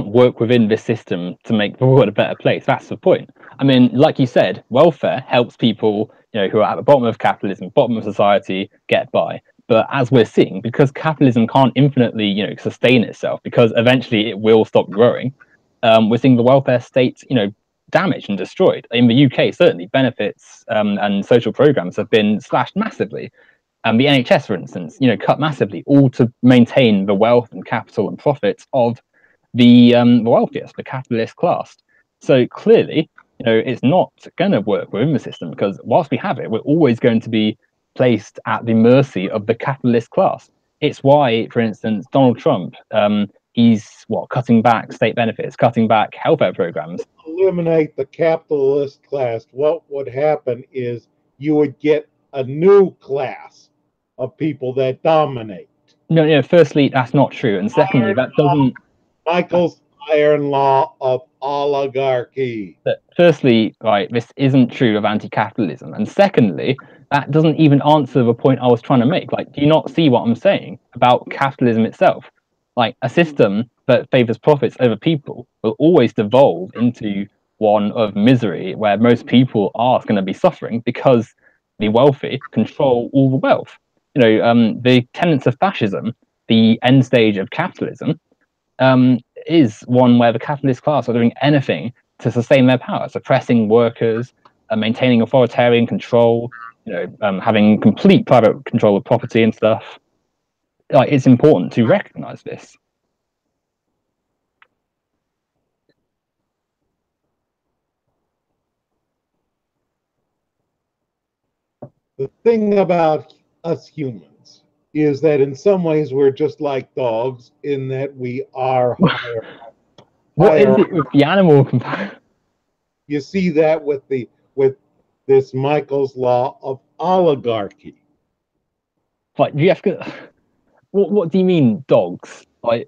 work within this system to make the world a better place. That's the point. I mean, like you said, welfare helps people who are at the bottom of capitalism, bottom of society, get by. But as we're seeing, because capitalism can't infinitely sustain itself, because eventually it will stop growing, we're seeing the welfare state damaged and destroyed. In the UK, certainly benefits and social programs have been slashed massively. The NHS, for instance, cut massively, all to maintain the wealth and capital and profits of the wealthiest, the capitalist class. So clearly, it's not going to work within the system, because whilst we have it, we're always going to be placed at the mercy of the capitalist class. It's why, for instance, Donald Trump, he's cutting back state benefits, cutting back healthcare programs. Eliminate the capitalist class. What would happen is you would get a new class of people that dominate. No, firstly, that's not true, and secondly, that doesn't. Michael's iron law of oligarchy. Firstly, right, this isn't true of anti-capitalism, and secondly, that doesn't even answer the point I was trying to make. Like, do you not see what I'm saying about capitalism itself? Like, a system that favors profits over people will always devolve into one of misery, where most people are going to be suffering because the wealthy control all the wealth. The tenets of fascism, the end stage of capitalism, is one where the capitalist class are doing anything to sustain their power, suppressing workers, maintaining authoritarian control, having complete private control of property and stuff. Like, it's important to recognize this. The thing about us humans is that in some ways we're just like dogs in that we are higher. What is it with the animal comparison? You see that with this Michael's law of oligarchy. Like, you have to. What do you mean, dogs? Like,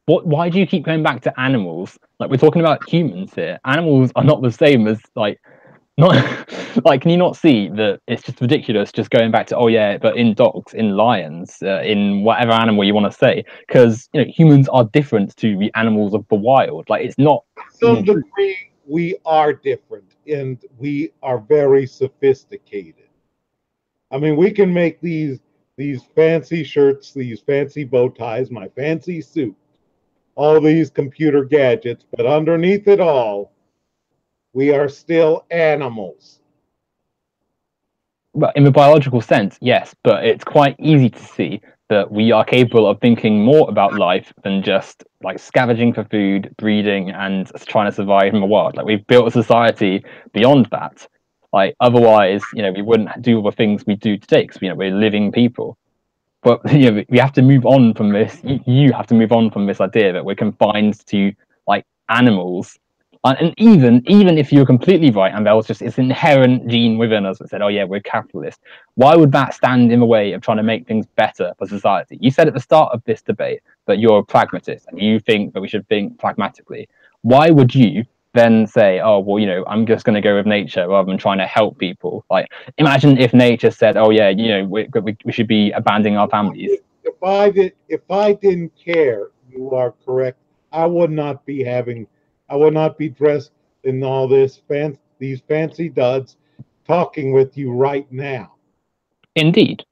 why do you keep going back to animals? Like, we're talking about humans here. Animals are not the same as not like, can you not see that it's just ridiculous just going back to, oh yeah, but in dogs, in lions, in whatever animal you want to say, because humans are different to the animals of the wild. Like, it's not. To some degree, we are different, and we are very sophisticated. I mean, we can make these fancy shirts, these fancy bow ties, my fancy suit, all these computer gadgets, but underneath it all, we are still animals. Well, in the biological sense, yes, but it's quite easy to see that we are capable of thinking more about life than just like scavenging for food, breeding, and trying to survive in the wild. Like, we've built a society beyond that. Like, otherwise, we wouldn't do all the things we do today, because we're living people. But we have to move on from this. You have to move on from this idea that we're confined to like animals. And even if you're completely right, and there was just this inherent gene within us that said, oh yeah, we're capitalist, why would that stand in the way of trying to make things better for society? You said at the start of this debate that you're a pragmatist and you think that we should think pragmatically. Why would you then say, oh, well, I'm just going to go with nature rather than trying to help people? Like, imagine if nature said, oh yeah, we should be abandoning our families. If I didn't care, you are correct. I would not be dressed in all these fancy duds talking with you right now. Indeed.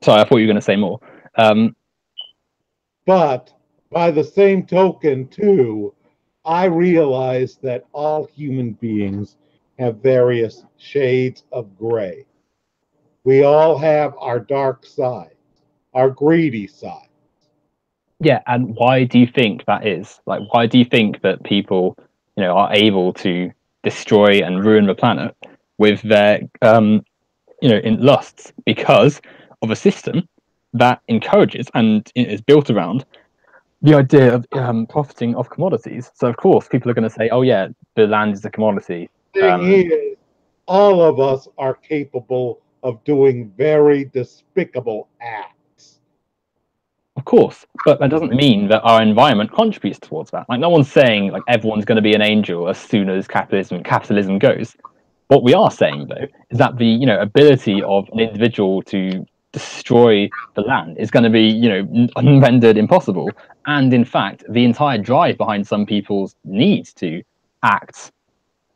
Sorry, I thought you were going to say more. But by the same token, too, I realize that all human beings have various shades of gray. We all have our dark side, our greedy side. Yeah, and why do you think that is? Like, why do you think that people, are able to destroy and ruin the planet with their in lusts because of a system that encourages and is built around the idea of profiting off commodities. So of course, people are going to say, "Oh yeah, the land is a commodity." Thing is, all of us are capable of doing very despicable acts. Of course, but that doesn't mean that our environment contributes towards that. Like no one's saying like everyone's going to be an angel as soon as capitalism goes. What we are saying though is that the ability of an individual to destroy the land is going to be rendered impossible, and in fact, the entire drive behind some people's need to act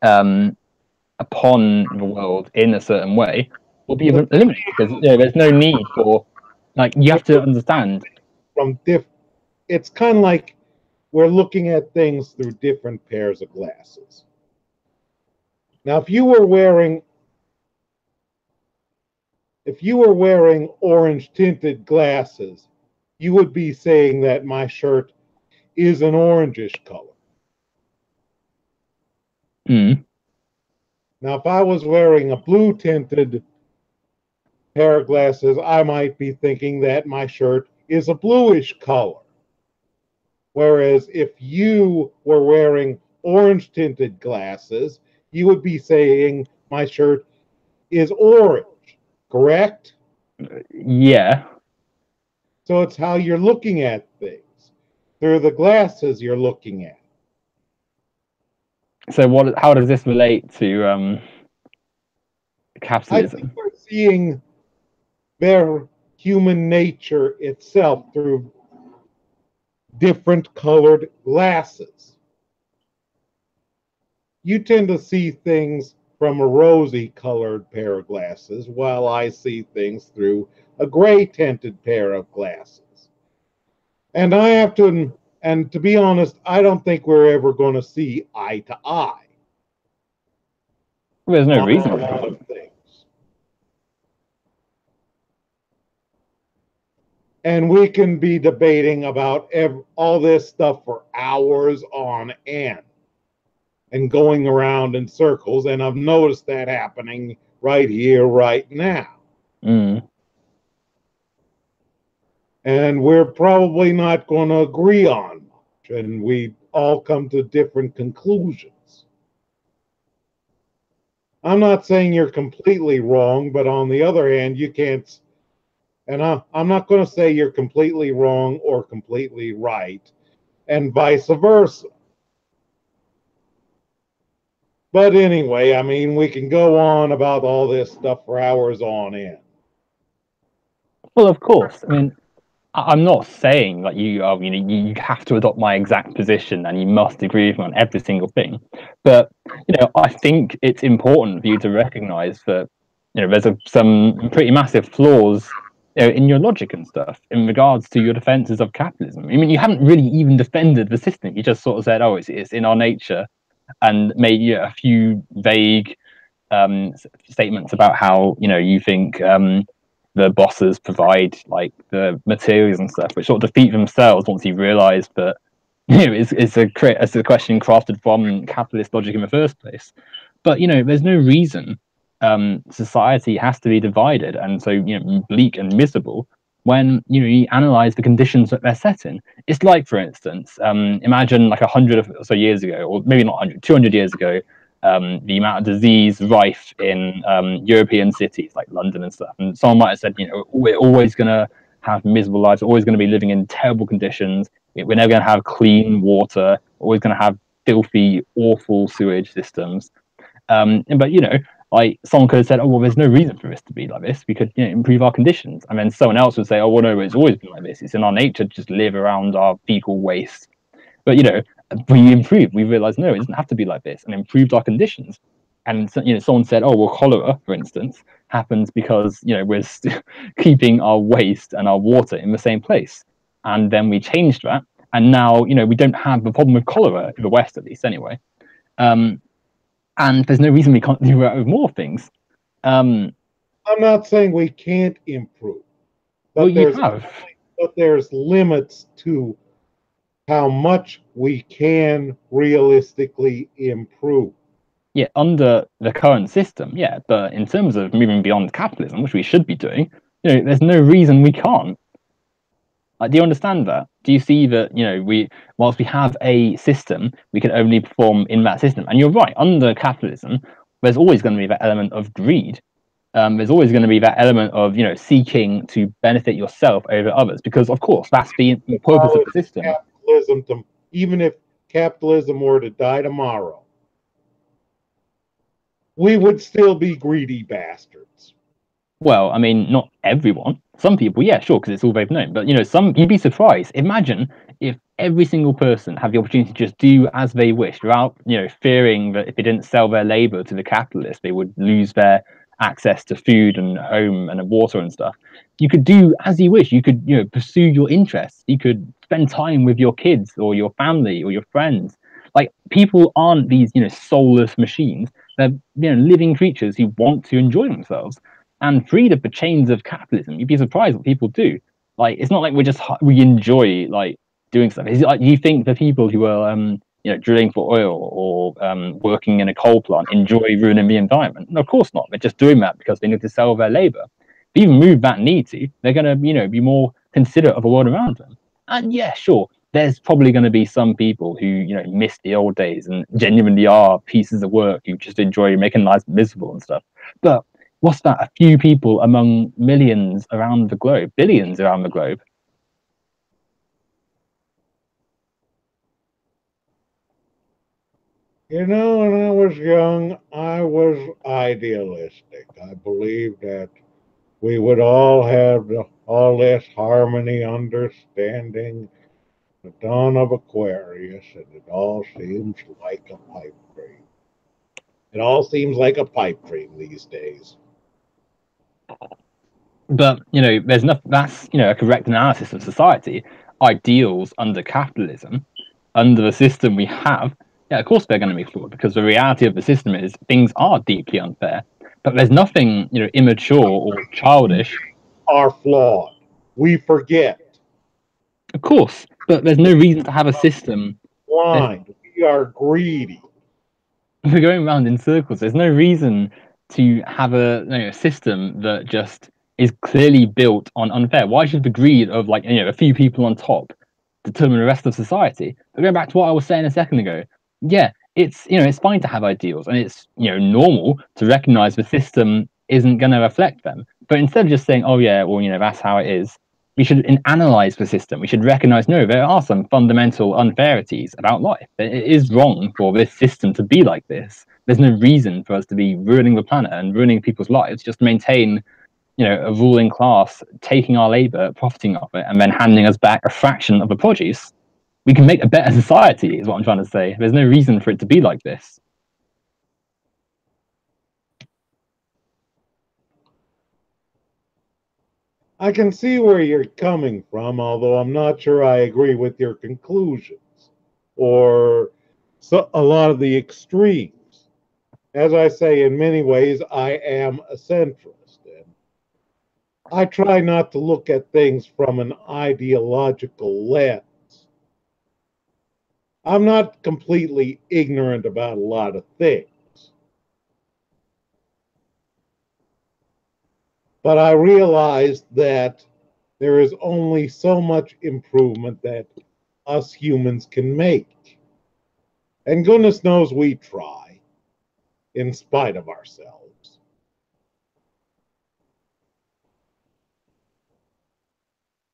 upon the world in a certain way will be eliminated because there's no need for you have to understand From it's kind of like we're looking at things through different pairs of glasses. Now, if you were wearing orange tinted glasses, you would be saying that my shirt is an orangish color. Now, if I was wearing a blue tinted pair of glasses, I might be thinking that my shirt is a bluish color. Whereas if you were wearing orange tinted glasses, you would be saying my shirt is orange, correct? Yeah. So it's how you're looking at things through the glasses you're looking at. So how does this relate to capitalism? I think we're seeing their human nature itself through different colored glasses. You tend to see things from a rosy colored pair of glasses, while I see things through a gray tinted pair of glasses. And to be honest, I don't think we're ever going to see eye to eye. There's no reason. A lot of things. And we can be debating about all this stuff for hours on end and going around in circles. And I've noticed that happening right here, right now. And we're probably not going to agree on much. And we all come to different conclusions. I'm not saying you're completely wrong, but on the other hand, you can't. And I'm not going to say you're completely wrong or completely right, and vice versa. But anyway, I mean, we can go on about all this stuff for hours on end. Well, of course. I mean, I'm not saying like you have to adopt my exact position and you must agree with me on every single thing. But I think it's important for you to recognise that there's some pretty massive flaws in your logic and stuff in regards to your defenses of capitalism. I mean, you haven't really even defended the system. You just sort of said, "Oh, it's in our nature," and made a few vague statements about how you think the bosses provide like the materials and stuff, which sort of defeat themselves once you realise that it's a question crafted from capitalist logic in the first place. But there's no reason society has to be divided and so bleak and miserable when you analyze the conditions that they're set in. It's like, for instance, imagine like 100 or so years ago, or maybe not 100, 200 years ago, the amount of disease rife in European cities like London and stuff. And someone might have said, we're always going to have miserable lives, we're always going to be living in terrible conditions, we're never going to have clean water, we're always going to have filthy, awful sewage systems. But like someone could have said, "Oh well, there's no reason for this to be like this. We could improve our conditions." And then someone else would say, "Oh well, no, it's always been like this. It's in our nature to just live around our fecal waste." But we improved. We realized no, it doesn't have to be like this, and improved our conditions. And someone said, "Oh well, cholera, for instance, happens because we're keeping our waste and our water in the same place." And then we changed that, and now we don't have the problem with cholera in the West, at least anyway. And there's no reason we can't do that with more things. I'm not saying we can't improve, but there's limits to how much we can realistically improve. Yeah, under the current system, yeah. But in terms of moving beyond capitalism, which we should be doing, there's no reason we can't. Like, do you understand that? Do you see that, whilst we have a system, we can only perform in that system? And you're right, under capitalism, there's always going to be that element of greed. There's always going to be that element of, seeking to benefit yourself over others, because of course that's the purpose of the system. Even if capitalism were to die tomorrow, we would still be greedy bastards. Well, I mean, not everyone. Some people, yeah, sure, because it's all they've known. But some you'd be surprised. Imagine if every single person had the opportunity to just do as they wished, without fearing that if they didn't sell their labor to the capitalists, they would lose their access to food and home and water and stuff. You could do as you wish. You could pursue your interests. You could spend time with your kids or your family or your friends. Like, people aren't these soulless machines. They're living creatures who want to enjoy themselves and freed of the chains of capitalism. You'd be surprised what people do. Like, it's not like we enjoy like doing stuff. Is it like you think the people who are drilling for oil or working in a coal plant enjoy ruining the environment? No, of course not. They're just doing that because they need to sell their labor. If you move that need to, they're gonna be more considerate of the world around them. And yeah, sure, there's probably going to be some people who miss the old days and genuinely are pieces of work who just enjoy making lives miserable and stuff. But what's that? A few people among millions around the globe, billions around the globe. When I was young, I was idealistic. I believed that we would all have all this harmony, understanding, the dawn of Aquarius, and it all seems like a pipe dream. It all seems like a pipe dream these days. But there's enough. That's a correct analysis of society. Ideals under capitalism, under the system we have, yeah, of course they're going to be flawed because the reality of the system is things are deeply unfair. But there's nothing immature or childish. Are flawed. We forget. Of course, but there's no reason to have a system. Blind. We are greedy. We're going around in circles. There's no reason to have a system that just is clearly built on unfair. Why should the greed of a few people on top determine the rest of society? But going back to what I was saying a second ago, yeah, it's fine to have ideals and it's normal to recognize the system isn't going to reflect them. But instead of just saying, oh yeah, well that's how it is, we should analyze the system. We should recognize, no, there are some fundamental unfairities about life. It is wrong for this system to be like this. There's no reason for us to be ruining the planet and ruining people's lives just to maintain, a ruling class taking our labor, profiting off it, and then handing us back a fraction of the produce. We can make a better society, is what I'm trying to say. There's no reason for it to be like this. I can see where you're coming from, although I'm not sure I agree with your conclusions or a lot of the extremes. As I say, in many ways, I am a centrist. And I try not to look at things from an ideological lens. I'm not completely ignorant about a lot of things. But I realized that there is only so much improvement that us humans can make. And goodness knows we try, in spite of ourselves.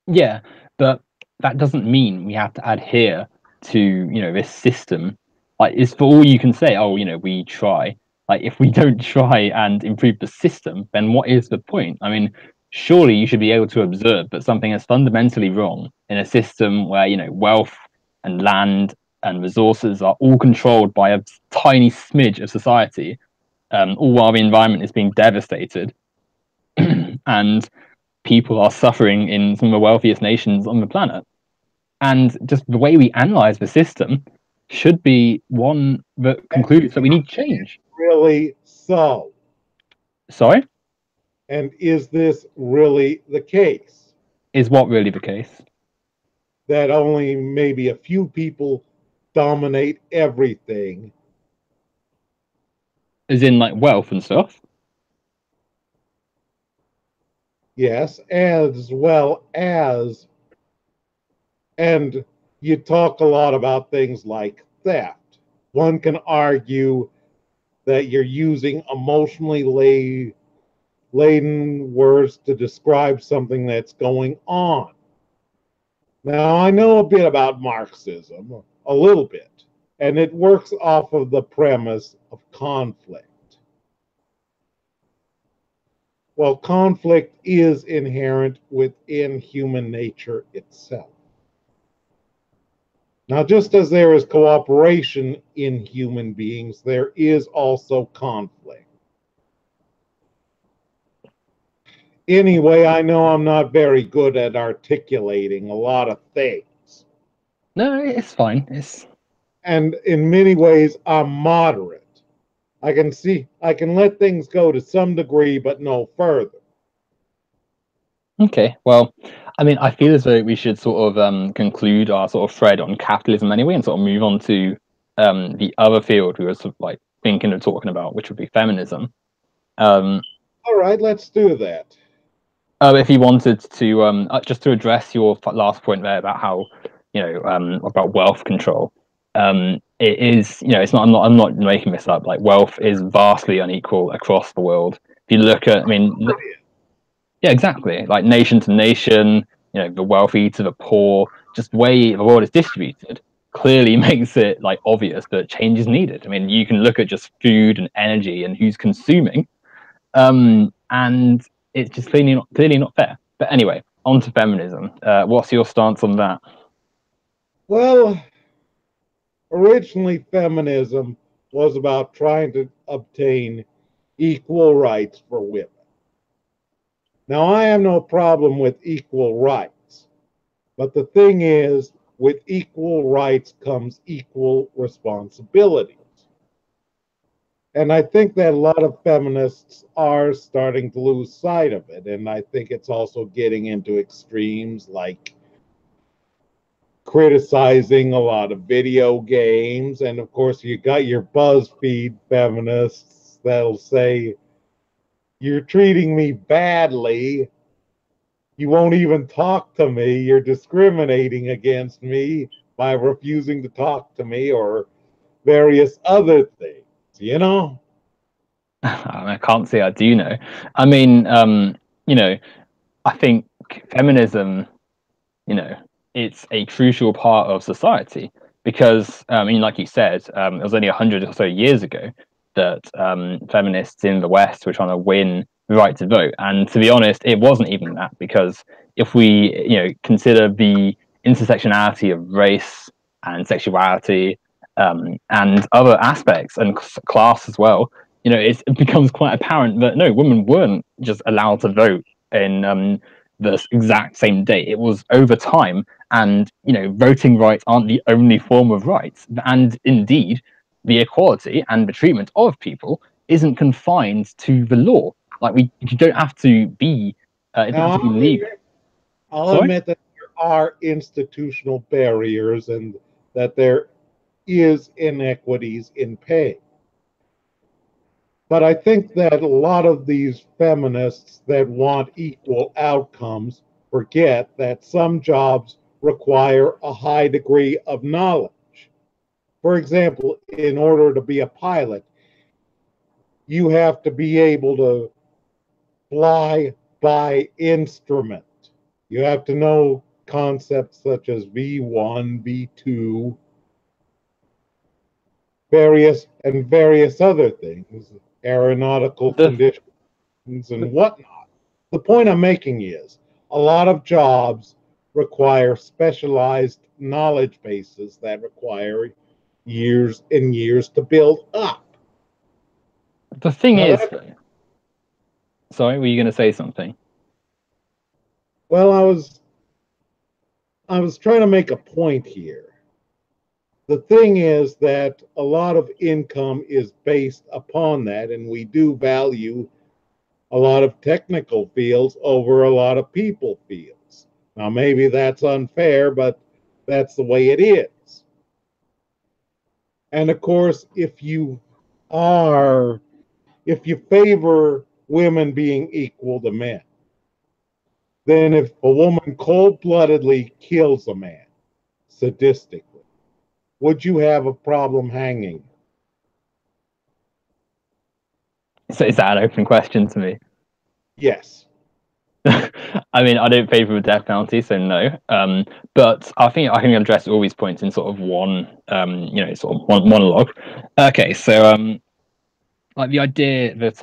Yeah, but that doesn't mean we have to adhere to this system. Like, it's for all you can say, oh we try. Like, if we don't try and improve the system, then what is the point? I mean, surely you should be able to observe that something is fundamentally wrong in a system where wealth and land and resources are all controlled by a tiny smidge of society, all while the environment is being devastated. And people are suffering in some of the wealthiest nations on the planet. And just the way we analyze the system should be one that concludes that we need change. Really so? Sorry? And is this really the case? Is what really the case? That only maybe a few people dominate everything As in like wealth and stuff. Yes, as well as, and you talk a lot about things like theft. One can argue that you're using emotionally laden words to describe something that's going on. Now, I know a bit about Marxism, a little bit, and it works off of the premise of conflict. Well, conflict is inherent within human nature itself. Now, just as there is cooperation in human beings, there is also conflict. Anyway, I know I'm not very good at articulating a lot of things. No, it's fine. It's And in many ways, I'm moderate. I can let things go to some degree, but no further. okay. Well, I mean, I feel as though we should sort of conclude our sort of thread on capitalism anyway, and sort of move on to the other field we were sort of like thinking of talking about, which would be feminism. Um, All right, let's do that. if you wanted to just to address your last point there about how about wealth control, it is it's not I'm not making this up. Like wealth is vastly unequal across the world. If you look at, I mean, yeah, exactly. Like nation to nation, the wealthy to the poor, just the way the world is distributed clearly makes it like obvious that change is needed. I mean, you can look at just food and energy and who's consuming, and it's just clearly not fair. But anyway, on to feminism. What's your stance on that? Well, originally, feminism was about trying to obtain equal rights for women. Now, I have no problem with equal rights, but the thing is, with equal rights comes equal responsibilities. And I think that a lot of feminists are starting to lose sight of it. And I think it's also getting into extremes like criticizing a lot of video games. And of course, you got your BuzzFeed feminists that'll say, "You're treating me badly. You won't even talk to me. You're discriminating against me by refusing to talk to me," or various other things, you know? I can't say I do know. I mean, I think feminism, you know, it's a crucial part of society because, I mean, like you said, it was only 100 or so years ago that feminists in the West were trying to win the right to vote. And to be honest, it wasn't even that because if we, consider the intersectionality of race and sexuality and other aspects and class as well, it becomes quite apparent that no, women weren't just allowed to vote in the exact same day. It was over time, and voting rights aren't the only form of rights. And indeed, the equality and the treatment of people isn't confined to the law. Like you don't have to be. It doesn't Now, have to be legal. I'll Sorry. admit that there are institutional barriers and that there is inequities in pay. But I think that a lot of these feminists that want equal outcomes forget that some jobs require a high degree of knowledge. For example, in order to be a pilot, you have to be able to fly by instrument. You have to know concepts such as V1, V2, various other things, aeronautical The, conditions and whatnot. The point I'm making is a lot of jobs require specialized knowledge bases that require years and years to build up. the thing Now is, that though, sorry, were you going to say something? well, I was trying to make a point here. The thing is that a lot of income is based upon that, and we do value a lot of technical fields over a lot of people fields. Now, maybe that's unfair, but that's the way it is. And of course, if you are if you favor women being equal to men. Then if a woman cold-bloodedly kills a man sadistically, would you have a problem hanging? So is that an open question to me? Yes. I mean, I don't favour the death penalty, so no. But I think I can address all these points in sort of one, sort of one monologue. Okay, so like the idea that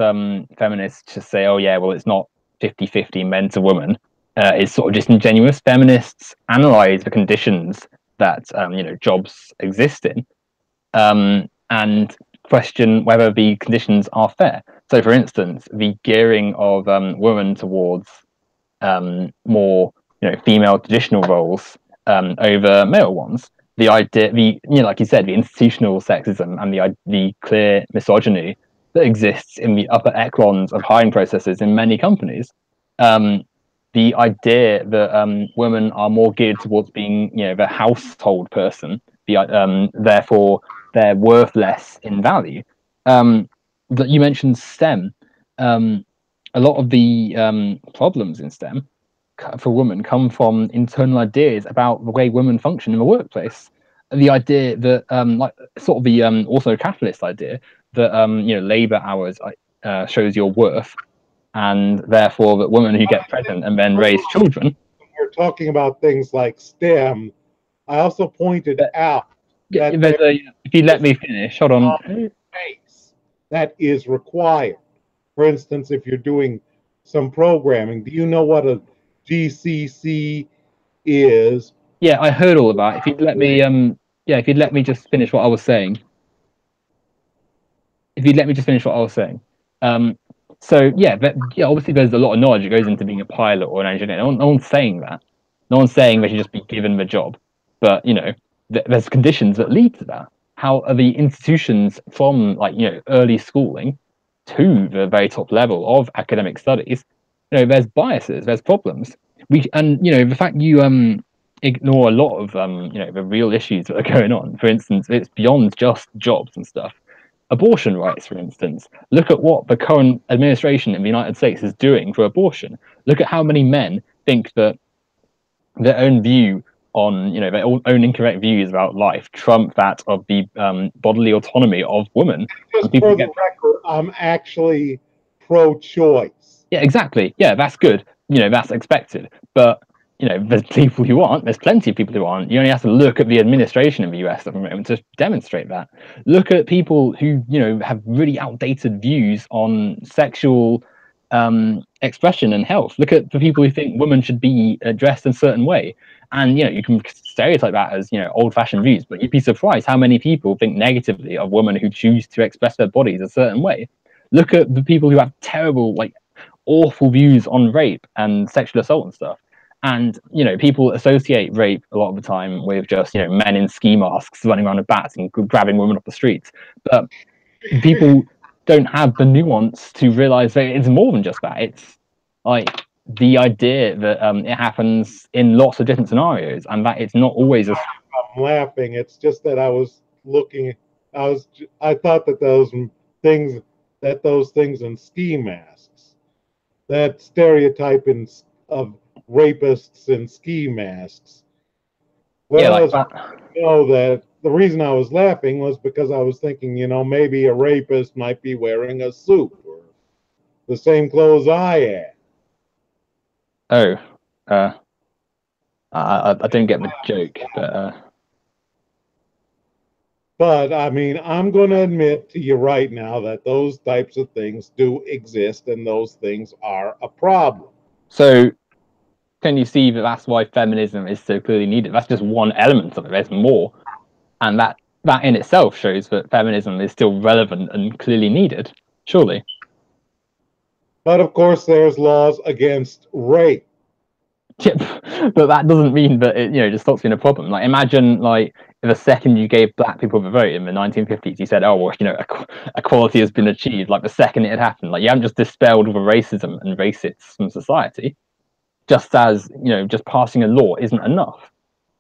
feminists just say, oh yeah, well it's not 50-50 men to women, is sort of disingenuous. Feminists analyze the conditions that jobs exist in, and question whether the conditions are fair. So, for instance, the gearing of women towards more female traditional roles over male ones. The idea, like you said, the institutional sexism and the clear misogyny that exists in the upper echelons of hiring processes in many companies. The idea that women are more geared towards being, the household person, therefore they're worth less in value. That you mentioned STEM. A lot of the problems in STEM for women come from internal ideas about the way women function in the workplace. The idea that, like, sort of the also capitalist idea that labor hours shows your worth, and therefore that women who get pregnant and then raise children. We're talking about things like STEM. I also pointed out that if you let me finish, hold on. Space that is required. For instance, if you're doing some programming, do you know what a GCC is? Yeah, I heard all about it. If you'd let me, if you'd let me just finish what I was saying. If you'd let me just finish what I was saying. So yeah, obviously there's a lot of knowledge that goes into being a pilot or an engineer. No one's saying that. No one's saying they should just be given the job. But there's conditions that lead to that. How are the institutions from early schooling to the very top level of academic studies? There's biases, there's problems. The fact you ignore a lot of the real issues that are going on. For instance, it's beyond just jobs and stuff. Abortion rights, for instance. Look at what the current administration in the United States is doing for abortion. Look at how many men think that their own view on, their own incorrect views about life trump that of the bodily autonomy of women. Just for the record, I'm actually pro-choice. Yeah, exactly. Yeah, that's good. That's expected. But there's people who aren't. There's plenty of people who aren't. You only have to look at the administration in the US at the moment to demonstrate that. Look at people who have really outdated views on sexual expression and health. Look at the people who think women should be dressed in a certain way, and you can stereotype that as old-fashioned views. But you'd be surprised how many people think negatively of women who choose to express their bodies a certain way. Look at the people who have terrible, awful views on rape and sexual assault and stuff. And people associate rape a lot of the time with just men in ski masks running around with bats and grabbing women off the streets. But people don't have the nuance to realize that it's more than just that. It's like the idea that it happens in lots of different scenarios, and that it's not always. I'm laughing. It's just that I was looking. I thought that those things in ski masks, that stereotype of rapists in ski masks. Well, that the reason I was laughing was because I was thinking, maybe a rapist might be wearing a suit or the same clothes I had. Oh, I don't get the joke, but I mean, I'm going to admit to you right now that those types of things do exist, and those things are a problem. So, can you see that that's why feminism is so clearly needed? That's just one element of it. There's more, and that in itself shows that feminism is still relevant and clearly needed. Surely. But of course, there's laws against rape. Yeah, but that doesn't mean that it just stops being a problem. Like, imagine the second you gave black people the vote in the 1950s, you said, oh well, equality has been achieved. Like the second it had happened, you haven't just dispelled all the racism and racists from society. Just as just passing a law isn't enough,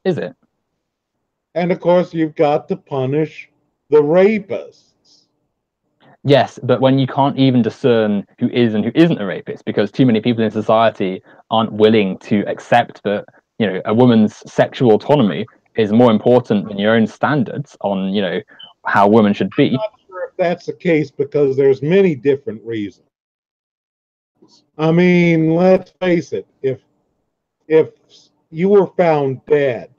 is it? And of course, you've got to punish the rapists. Yes, but when you can't even discern who is and who isn't a rapist, because too many people in society aren't willing to accept that, a woman's sexual autonomy is more important than your own standards on, how women should be. Not sure if that's the case because there's many different reasons. I mean, let's face it, if you were found dead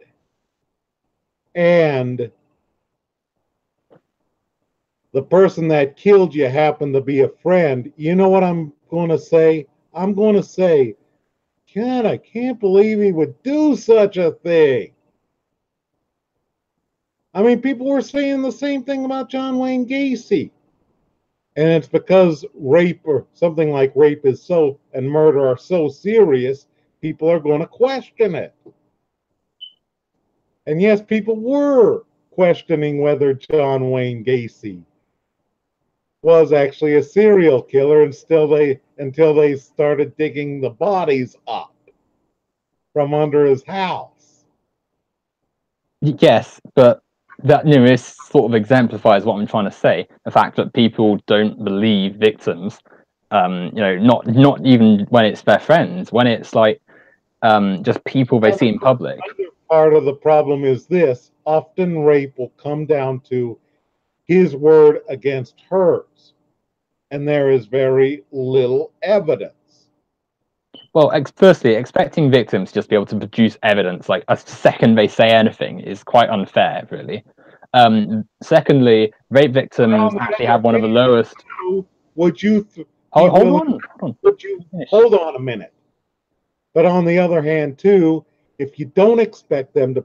and the person that killed you happened to be a friend, you know what I'm going to say? I'm going to say, God, I can't believe he would do such a thing. I mean, people were saying the same thing about John Wayne Gacy. And it's because rape or something like rape is so and murder are so serious, people are going to question it. And yes, people were questioning whether John Wayne Gacy was actually a serial killer until they started digging the bodies up from under his house. Yes, but that this sort of exemplifies what I'm trying to say. The fact that people don't believe victims, not even when it's their friends, when it's like just people they see in public. Another part of the problem is this: often rape will come down to his word against hers, and there is very little evidence. Well, firstly, expecting victims to just be able to produce evidence like a second they say anything is quite unfair, really. Secondly, rape victims actually have one of the lowest. Would you be Hold willing? on, hold on. Would you hold on a minute? But on the other hand, too, if you don't expect them to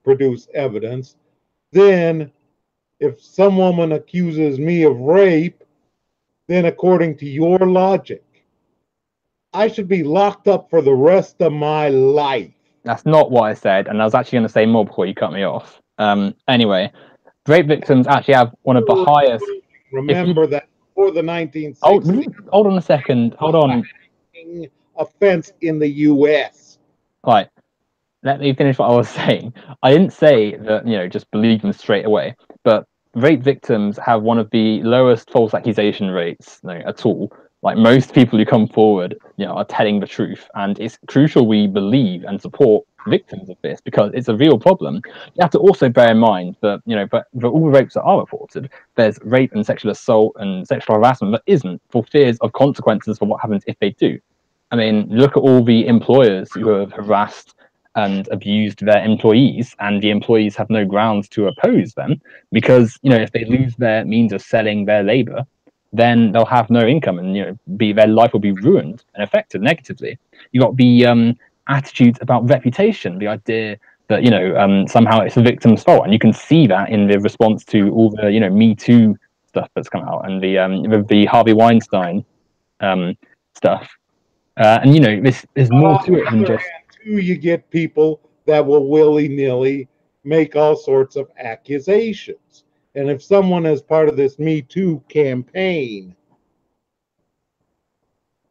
produce evidence, then if some woman accuses me of rape, then according to your logic, I should be locked up for the rest of my life. That's not what I said, and I was actually going to say more before you cut me off. Anyway, rape victims actually have one of the highest. If you Remember that before the 1960s, hold on a second, hold on. Offense in the U.S. Right, let me finish what I was saying. I didn't say that, just believe them straight away, but rape victims have one of the lowest false accusation rates, at all. Like most people who come forward, are telling the truth, and it's crucial we believe and support victims of this because it's a real problem. You have to also bear in mind that, but for all the rapes that are reported, there's rape and sexual assault and sexual harassment that isn't, for fears of consequences for what happens if they do. I mean, look at all the employers who have harassed and abused their employees, and the employees have no grounds to oppose them because if they lose their means of selling their labor, then they'll have no income, and their life will be ruined and affected negatively. You got the attitudes about reputation, the idea that somehow it's the victim's fault, and you can see that in the response to all the Me Too stuff that's come out and the Harvey Weinstein stuff. And there's more to it than just. Too, you get people that will willy-nilly make all sorts of accusations. And if someone, as part of this Me Too campaign,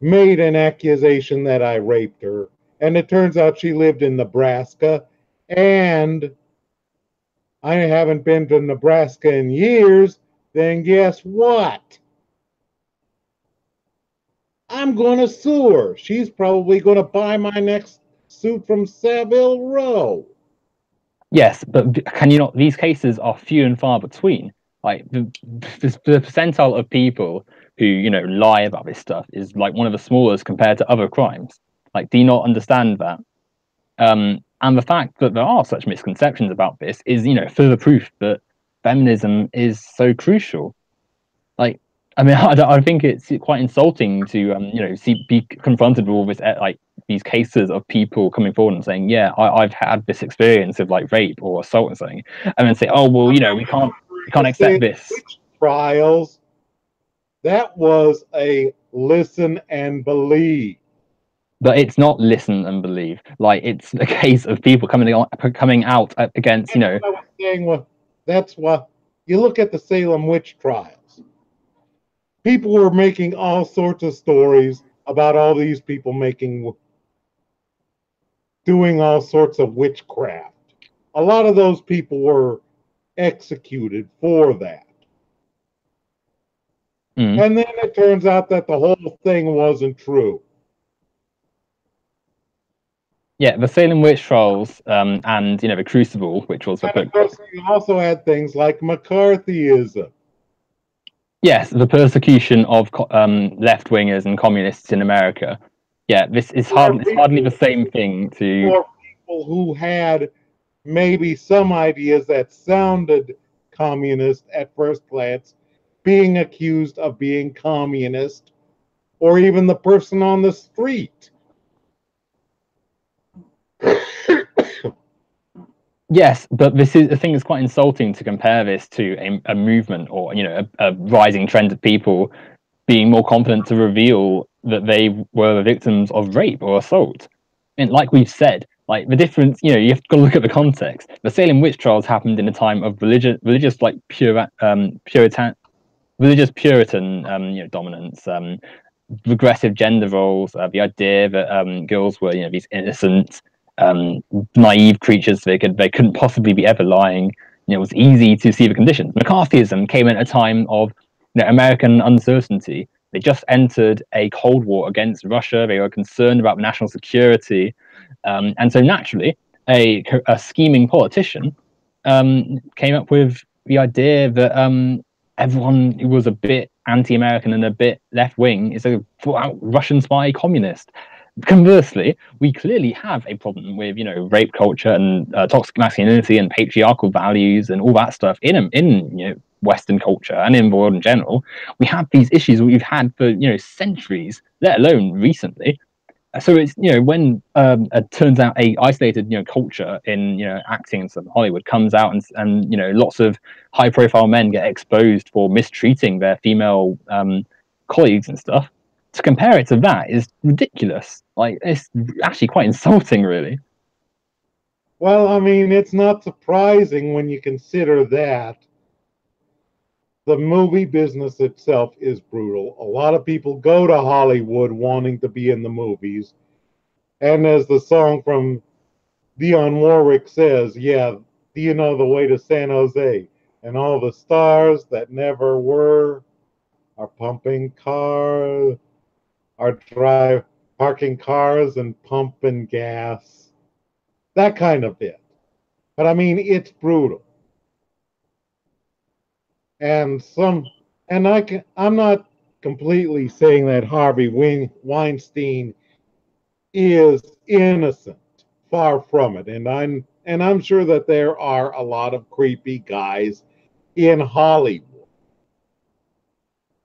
made an accusation that I raped her, and it turns out she lived in Nebraska, and I haven't been to Nebraska in years, then guess what? I'm going to sue her. She's probably going to buy my next suit from Savile Row. Yes, but can you not? These cases are few and far between. Like the percentile of people who lie about this stuff is like one of the smallest compared to other crimes. Like, do you not understand that? And the fact that there are such misconceptions about this is further proof that feminism is so crucial. Like, I mean, I think it's quite insulting to be confronted with all this like these cases of people coming forward and saying, yeah, I've had this experience of like rape or assault or something, and then say, oh well, we can't accept this. Trials. That was a listen and believe. But it's not listen and believe. Like, it's a case of people coming out against What I was saying, well, that's what you look at the Salem witch trials. People were making all sorts of stories about all these people doing all sorts of witchcraft. A lot of those people were executed for that. Mm. And then it turns out that the whole thing wasn't true. Yeah, the Salem witch trials, and the Crucible, which was a And book. of course, you also had things like McCarthyism. Yes, the persecution of left wingers and communists in America. Yeah, this is Where it's hardly the people, same thing to. or people who had maybe some ideas that sounded communist at first glance being accused of being communist, or even the person on the street. Yes, but this is, I think it's quite insulting to compare this to a movement, or a rising trend of people being more confident to reveal that they were the victims of rape or assault. And like we've said, like the difference, you have to look at the context. The Salem witch trials happened in a time of religious like religious Puritan dominance, regressive gender roles, the idea that girls were these innocent, um, naive creatures. They couldn't possibly be ever lying. It was easy to see the conditions. McCarthyism came at a time of American uncertainty. They just entered a Cold War against Russia. They were concerned about national security, and so naturally, a scheming politician came up with the idea that everyone who was a bit anti-American and a bit left-wing is a Russian spy communist. Conversely, we clearly have a problem with rape culture and toxic masculinity and patriarchal values and all that stuff in Western culture and in the world in general. We have these issues that we've had for centuries, let alone recently. So it's when it turns out a isolated culture in acting and stuff, Hollywood comes out and lots of high profile men get exposed for mistreating their female colleagues and stuff. To compare it to that is ridiculous. Like, it's actually quite insulting, really. Well, I mean, it's not surprising when you consider that the movie business itself is brutal. A lot of people go to Hollywood wanting to be in the movies. And as the song from Dionne Warwick says, yeah, do you know the way to San Jose? And all the stars that never were are pumping cars, parking cars and pumping gas. That kind of bit. But I mean, it's brutal. And I'm not completely saying that Harvey Weinstein is innocent. Far from it. And I'm sure that there are a lot of creepy guys in Hollywood.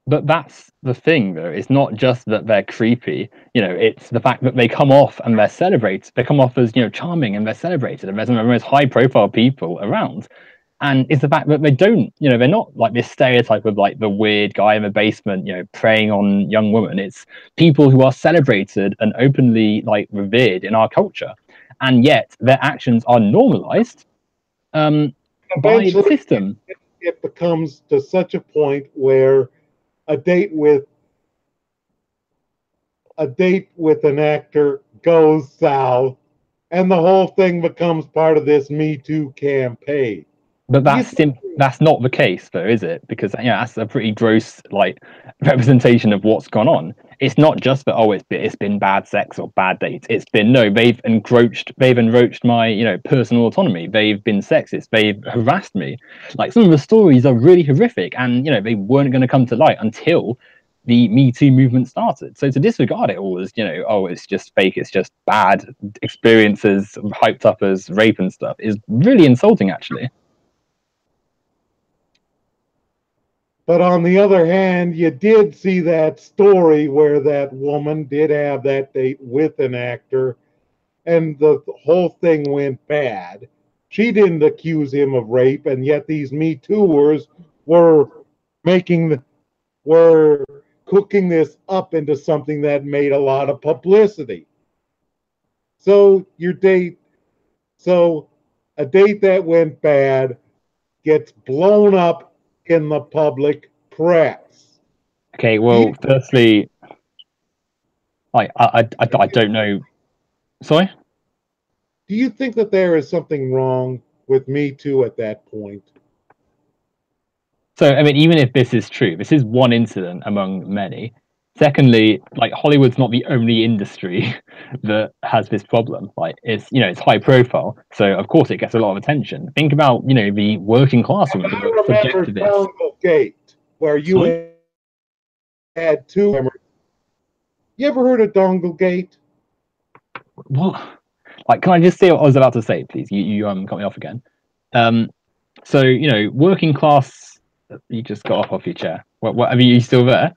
But that's the thing, though. It's not just that they're creepy. It's the fact that they come off and they're celebrated. They come off as charming and they're celebrated, and they're some of the most high-profile people around. And it's the fact that they don't, they're not like this stereotype of like the weird guy in the basement, preying on young women. It's people who are celebrated and openly like revered in our culture, and yet their actions are normalized by the Eventually, system. it becomes to such a point where a date with an actor goes south, and the whole thing becomes part of this Me Too campaign. But Do you that's not the case, though, is it? Because that's a pretty gross like representation of what's gone on. It's not just that it's been bad sex or bad dates. It's been no, they've enroached my personal autonomy. They've been sexist. They've harassed me. Like, some of the stories are really horrific, and they weren't going to come to light until the Me Too movement started. So to disregard it all as oh, it's just fake, it's just bad experiences hyped up as rape and stuff is really insulting, actually. But on the other hand, you did see that story where that woman did have that date with an actor and the whole thing went bad. She didn't accuse him of rape, and yet these Me Tooers were making were cooking this up into something that made a lot of publicity. So so a date that went bad gets blown up in the public press. Okay, Do you, well, firstly, I don't know. Sorry. do you think that there is something wrong with Me Too at that point? So, I mean, even if this is true, this is one incident among many. Secondly, like Hollywood's not the only industry that has this problem. Like it's high profile, so of course it gets a lot of attention. Think about the working class women who are I subject remember to this. Dongle Gate, where you Sorry? had two. You ever heard of Dongle Gate? What? Like, can I just say what I was about to say, please? You cut me off again. Um, so working class. You just got off your chair. What? Are you still there?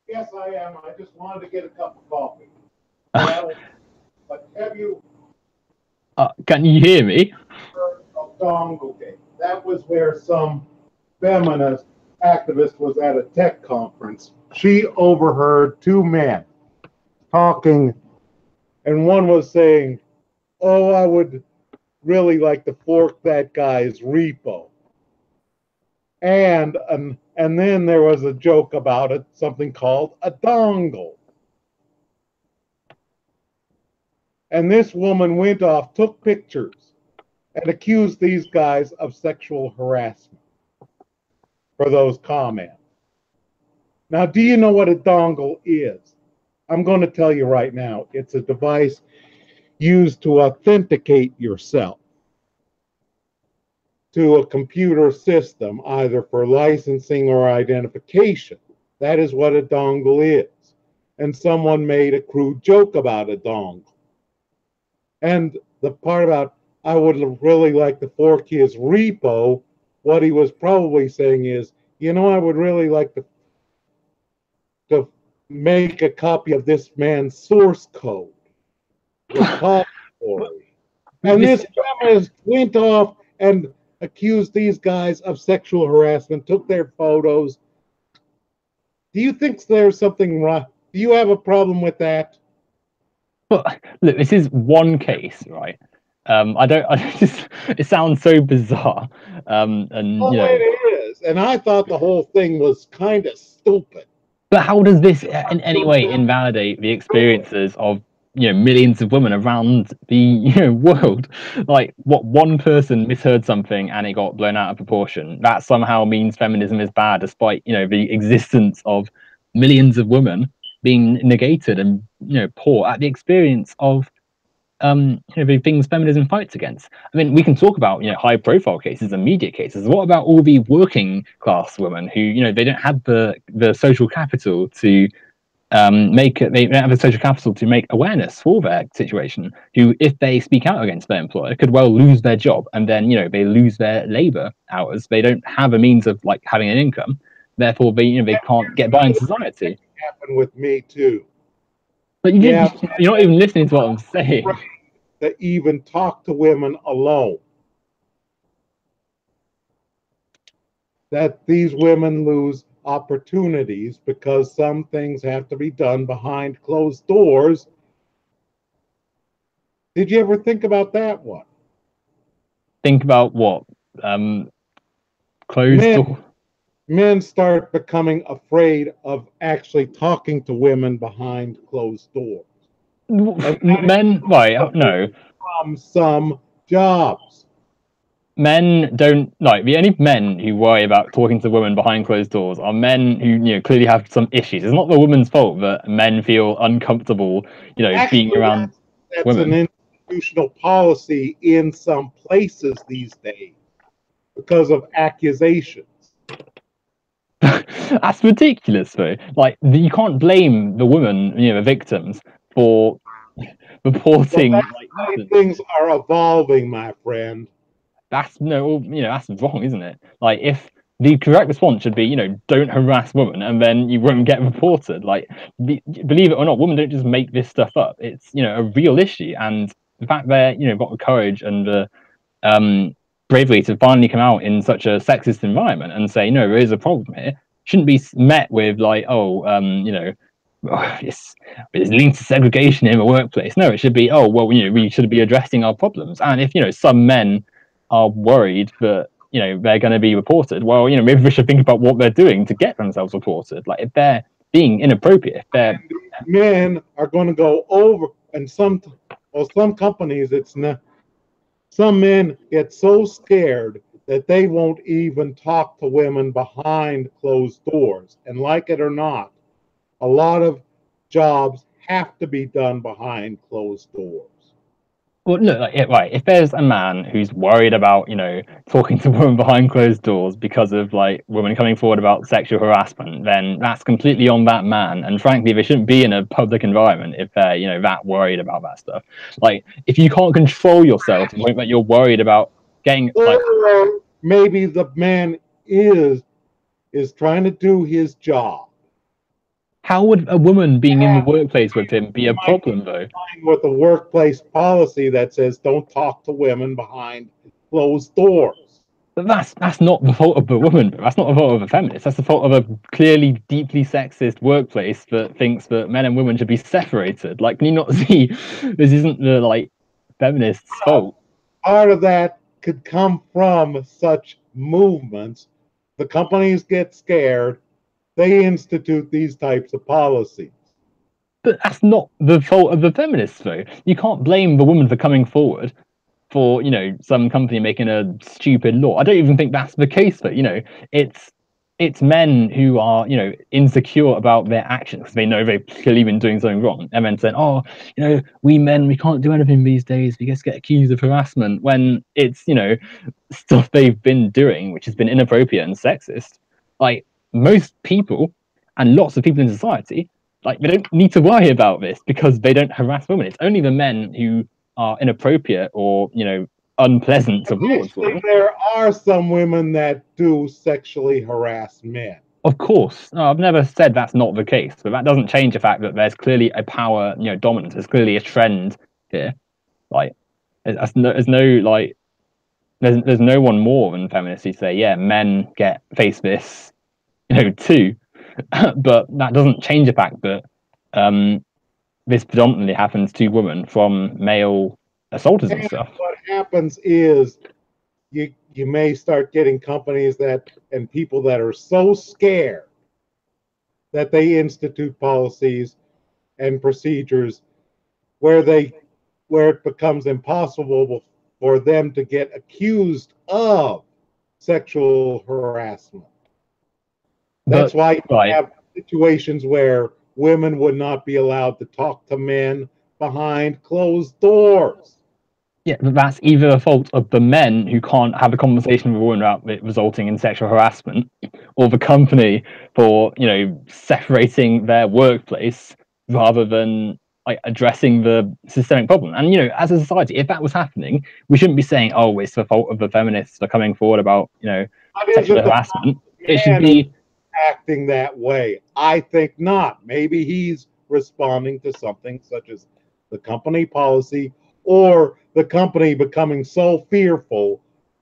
Yes, I am. I just wanted to get a cup of coffee. Well, but have you Can you hear me? heard of Dongle Gate? That was where some feminist activist was at a tech conference. She overheard two men talking, and one was saying, "Oh, I would really like to fork that guy's repo." And then there was a joke about it, something called a dongle. And this woman went off, took pictures, and accused these guys of sexual harassment for those comments. Now, do you know what a dongle is? I'm going to tell you right now. It's a device used to authenticate yourself to a computer system, either for licensing or identification. That is what a dongle is. And someone made a crude joke about a dongle. And the part about, I would really like to fork his repo, what he was probably saying is, I would really like to make a copy of this man's source code, repository. And this feminist went off and accused these guys of sexual harassment, took their photos. Do you think there's something wrong? Do you have a problem with that? Well, look, this is one case, right? I don't. Just it sounds so bizarre. And Oh, it is. And I thought the whole thing was kind of stupid. but how does this in any way invalidate the experiences of millions of women around the world? Like, what one person misheard something and it got blown out of proportion, that somehow means feminism is bad, despite the existence of millions of women being negated and poor at the experience of the things feminism fights against. I mean, we can talk about high profile cases, immediate cases. What about all the working class women who they don't have the social capital to they don't have the social capital to make awareness for their situation, who, if they speak out against their employer, could well lose their job, and then they lose their labor hours. They don't have a means of like having an income, therefore they can't get by in society. Happened with me too. But Yeah, you're not even listening to what I'm saying. to even talk to women alone. That these women lose opportunities because some things have to be done behind closed doors. Did you ever think about that one? Think about what closed Men, door. men start becoming afraid of actually talking to women behind closed doors. Men, right? No, From some jobs. men don't like the only men who worry about talking to women behind closed doors are men who clearly have some issues. It's not the woman's fault that men feel uncomfortable, being Actually, around that's women. an institutional policy in some places these days because of accusations. That's ridiculous, though. Like you can't blame the women, the victims, for Well, reporting that's like the way incidents. things are evolving, my friend. That's no, that's wrong, isn't it? Like if the correct response should be, don't harass women, and then you won't get reported. Like, believe it or not, women don't just make this stuff up. It's a real issue, and the fact they're got the courage and the bravery to finally come out in such a sexist environment and say no, there is a problem here, shouldn't be met with like, oh, it's linked to segregation in the workplace. No, it should be, oh well, we should be addressing our problems. And if some men are worried that they're going to be reported, well, maybe we should think about what they're doing to get themselves reported. Like if they're being inappropriate, if they're Men are going to go over, and some companies, it's not. Some men get so scared that they won't even talk to women behind closed doors. And like it or not, a lot of jobs have to be done behind closed doors. Well, look, like, right. If there's a man who's worried about, talking to women behind closed doors because of like women coming forward about sexual harassment, then that's completely on that man. And frankly, they shouldn't be in a public environment if they're, that worried about that stuff. Like, if you can't control yourself to the point that you're worried about getting like, Or maybe the man is trying to do his job. how would a woman being in the workplace with him be a problem, though? With a workplace policy that says don't talk to women behind closed doors. But that's not the fault of the woman. That's not the fault of a feminist. That's the fault of a clearly deeply sexist workplace that thinks that men and women should be separated. Like, can you not see this isn't the like feminists' fault? Part of that could come from such movements. The companies get scared. They institute these types of policies. But that's not the fault of the feminists, though. You can't blame the woman for coming forward for some company making a stupid law. I don't even think that's the case, but it's men who are insecure about their actions because they know they've clearly been doing something wrong, and then saying, oh, we men, we can't do anything these days, we just get accused of harassment, when it's stuff they've been doing which has been inappropriate and sexist. Like, most people and lots of people in society, like, they don't need to worry about this because they don't harass women. It's only the men who are inappropriate or unpleasant towards women. There are some women that do sexually harass men. Of course, no, I've never said that's not the case, but that doesn't change the fact that there's clearly a power, dominance. There's clearly a trend here. Like, there's no one more than feminists who say, yeah, men face this, too, but that doesn't change the fact that this predominantly happens to women from male assaulters and stuff. What happens is you may start getting companies and people that are so scared that they institute policies and procedures where it becomes impossible for them to get accused of sexual harassment. That's why you have situations where women would not be allowed to talk to men behind closed doors. Yeah, but that's either the fault of the men who can't have a conversation with a woman about it resulting in sexual harassment, or the company for separating their workplace rather than addressing the systemic problem. And as a society, if that was happening, we shouldn't be saying, "Oh, it's the fault of the feminists for coming forward about sexual harassment." It should be acting that way. I think not. Maybe he's responding to something such as the company policy, or the company becoming so fearful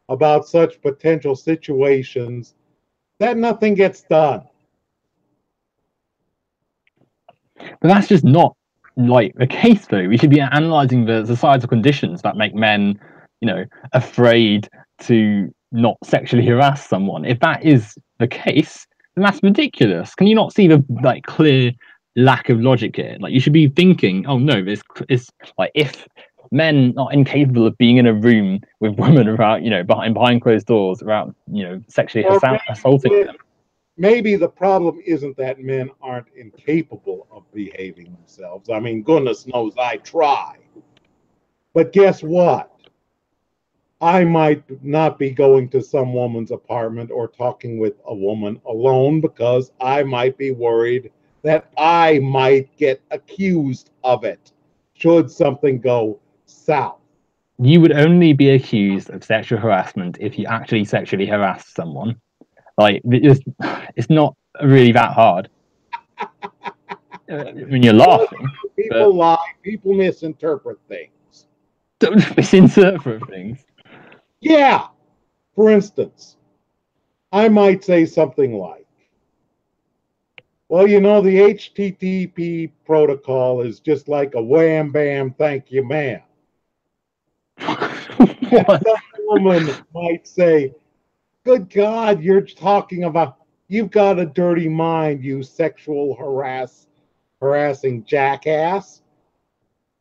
about such potential situations that nothing gets done. But that's just not the case, though. We should be analysing the societal conditions that make men, afraid to not sexually harass someone. If that is the case, then that's ridiculous. Can you not see the clear lack of logic here? Like, you should be thinking, oh no, this is if men are incapable of being in a room with women about behind closed doors about sexually assaulting them. Maybe the problem isn't that men aren't incapable of behaving themselves. I mean, goodness knows I try. But guess what? I might not be going to some woman's apartment or talking with a woman alone because I might be worried that I might get accused of it should something go south. You would only be accused of sexual harassment if you actually sexually harassed someone. Like, it's not really that hard. I mean, you're laughing. People lie. People misinterpret things. Don't misinterpret things. Yeah. For instance, I might say something like, well, the HTTP protocol is just like a wham, bam, thank you, ma'am. Some woman might say, good God, you're talking about, you've got a dirty mind, you sexual harassing jackass.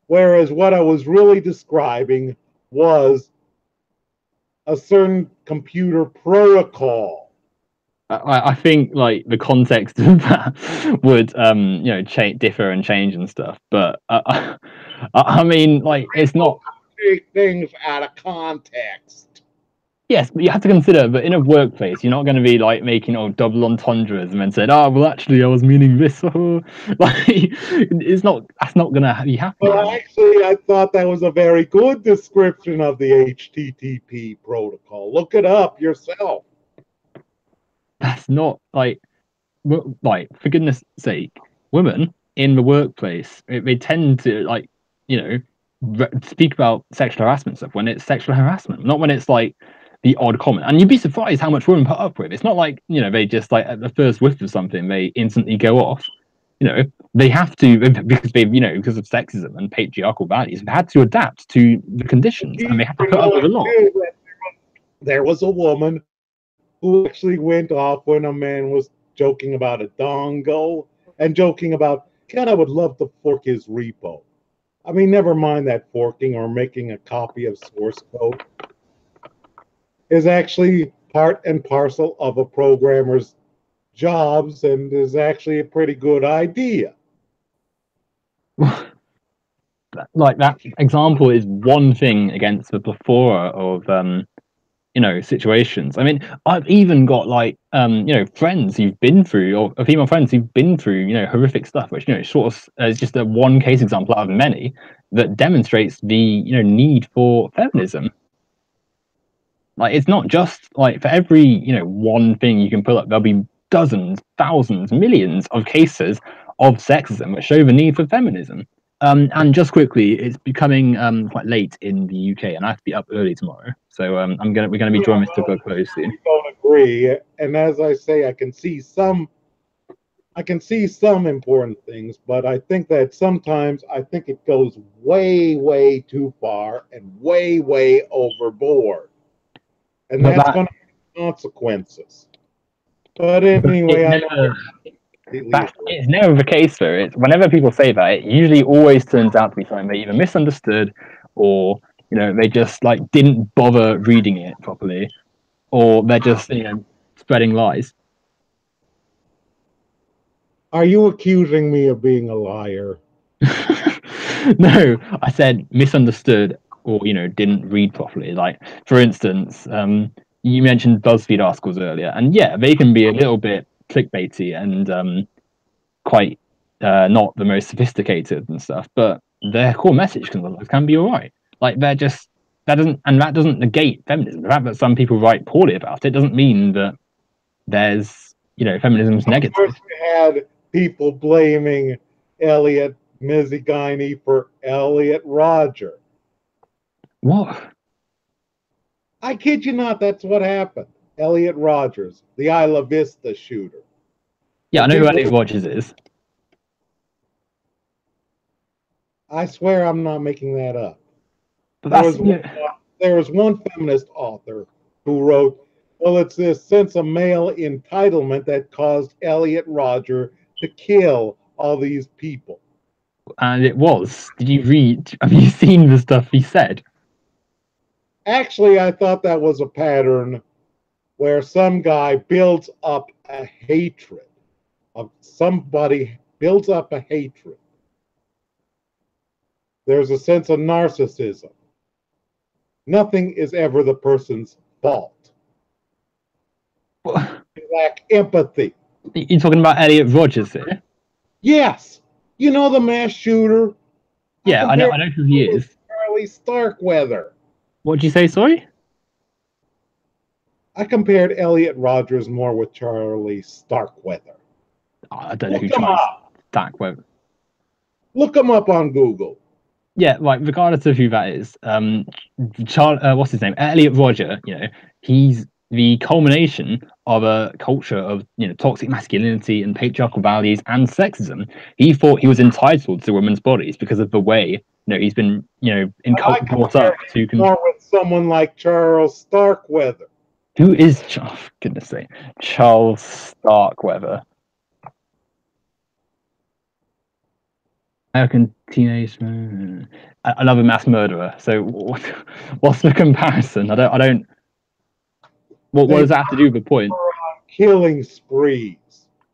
Whereas what I was really describing was a certain computer protocol. I think like the context of that would differ and change and stuff, but I mean like it's not. Take things out of context. Yes, but you have to consider that in a workplace, you're not going to be like making double entendres and then saying, "Oh, well, actually, I was meaning this." Like, it's not. That's not going to be happening. Well, actually, I thought that was a very good description of the HTTP protocol. Look it up yourself. That's not like for goodness sake, women in the workplace they tend to like speak about sexual harassment stuff when it's sexual harassment, not when it's like the odd comment. And you'd be surprised how much women put up with. It's not like they just like at the first whiff of something they instantly go off. They have to because because of sexism and patriarchal values, they've had to adapt to the conditions and they have to put up with a lot. There was a woman who actually went off when a man was joking about a dongo and joking about, God, I would love to fork his repo. I mean, never mind that forking or making a copy of source code is actually part and parcel of a programmer's jobs and is actually a pretty good idea. Like that example is one thing against the plethora of situations. I mean, I've even got like friends who've been through, or female friends who've been through horrific stuff, which sort of is just a one case example out of many that demonstrates the need for feminism. Like it's not just like for every one thing you can pull up, there'll be dozens, thousands, millions of cases of sexism that show the need for feminism. And just quickly, it's becoming quite late in the UK, and I have to be up early tomorrow. So we're gonna be drawing this to a close soon. I don't agree, and as I say, I can see some important things, but I think that sometimes it goes way, way too far and way, way overboard, and that's going to have consequences. But anyway, it's never the case though. It's whenever people say that, it usually always turns out to be something they either misunderstood or they just like didn't bother reading it properly, or they're just spreading lies. Are you accusing me of being a liar? No, I said misunderstood or didn't read properly. Like for instance, you mentioned BuzzFeed articles earlier, and yeah, they can be a little bit clickbaity and quite not the most sophisticated and stuff, but their core message can be all right. Like that doesn't negate feminism. The fact that some people write poorly about it doesn't mean that there's feminism's negative. Of course, we had people blaming Elliot Miziginy for Elliot Rodger. What? I kid you not, that's what happened. Elliot Rodgers, the Isla Vista shooter. Yeah, I know who Elliot Rodgers is. I swear I'm not making that up. But there was one feminist author who wrote, well, it's this sense of male entitlement that caused Elliot Rodger to kill all these people. And it was. Did you read? Have you seen the stuff he said? Actually, I thought that was a pattern where some guy builds up a hatred of somebody, builds up a hatred. There's a sense of narcissism. Nothing is ever the person's fault. They lack empathy. You're talking about Elliot Rodgers here? Yes. You know the mass shooter? Yeah, I know who he is. Charlie Starkweather. What'd you say, sorry? I compared Elliot Rodgers more with Charlie Starkweather. Oh, I don't know who Charlie Starkweather. Look him up on Google. Yeah, like regardless of who that is, what's his name? Elliot Rodger, he's the culmination of a culture of toxic masculinity and patriarchal values and sexism. He thought he was entitled to women's bodies because of the way he's been brought up to more with someone like Charles Starkweather. Who is goodness sake, Charles Starkweather? American teenage. I love a mass murderer. So what's the comparison? I don't. what does that have to do with the point? Killing sprees.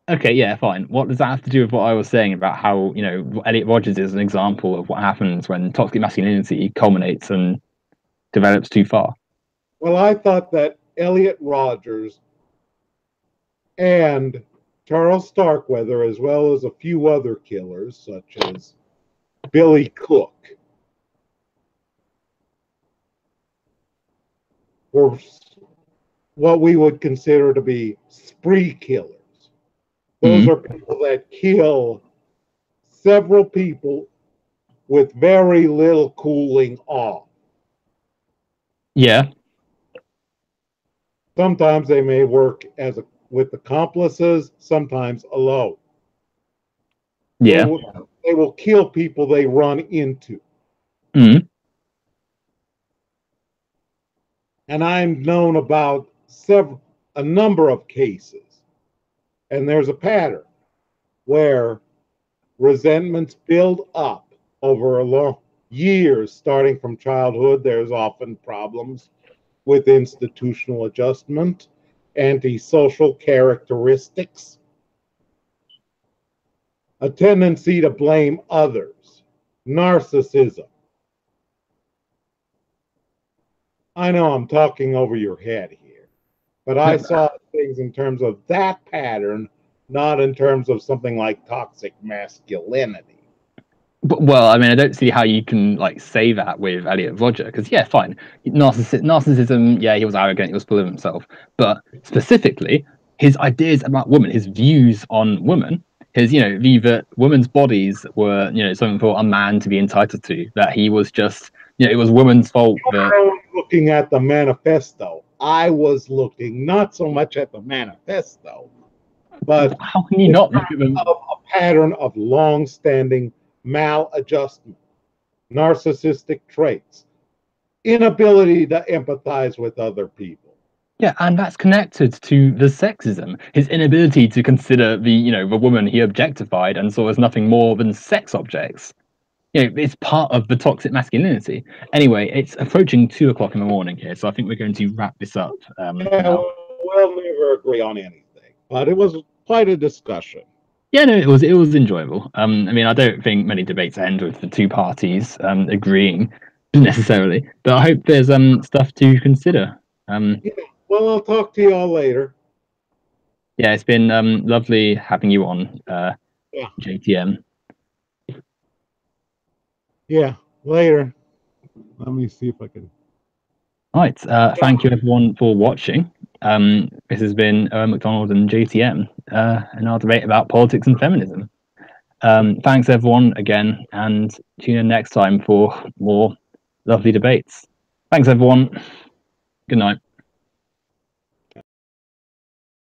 Okay, yeah, fine. What does that have to do with what I was saying about how, Elliot Rodgers is an example of what happens when toxic masculinity culminates and develops too far? Well, I thought that Elliot Rodgers and Charles Starkweather, as well as a few other killers, such as Billy Cook, were what we would consider to be spree killers. Those are people that kill several people with very little cooling off. Yeah. Sometimes they may work with accomplices, sometimes alone. Yeah. They will kill people they run into. Mm. And I'm known about a number of cases. And there's a pattern where resentments build up over a long years, starting from childhood. There's often problems with institutional adjustment, antisocial characteristics, a tendency to blame others, narcissism. I know I'm talking over your head here, but I saw things in terms of that pattern, not in terms of something like toxic masculinity. Well, I mean, I don't see how you can say that with Elliot Rodger, because yeah, fine, narcissism. Yeah, he was arrogant, he was full of himself, but specifically his ideas about women, his views on women, his view that women's bodies were something for a man to be entitled to. That he was just it was women's fault. That I was looking at the manifesto. I was looking not so much at the manifesto, but how can you not look at them? A pattern of long-standing maladjustment, narcissistic traits, inability to empathize with other people. Yeah, and that's connected to the sexism, his inability to consider the woman he objectified and saw as nothing more than sex objects. It's part of the toxic masculinity. Anyway, it's approaching 2 o'clock in the morning here, so I think we're going to wrap this up. Now. We'll never agree on anything, but it was quite a discussion. Yeah, no, it was enjoyable. I mean, I don't think many debates end with the two parties agreeing necessarily, but I hope there's stuff to consider. Yeah, well, I'll talk to you all later. Yeah, it's been lovely having you on, JTM. Yeah, later. Let me see if I can. All right. Thank you, everyone, for watching. This has been Owen McDonald and JTM, and our debate about politics and feminism. Thanks, everyone, again, and tune in next time for more lovely debates. Thanks, everyone. Good night.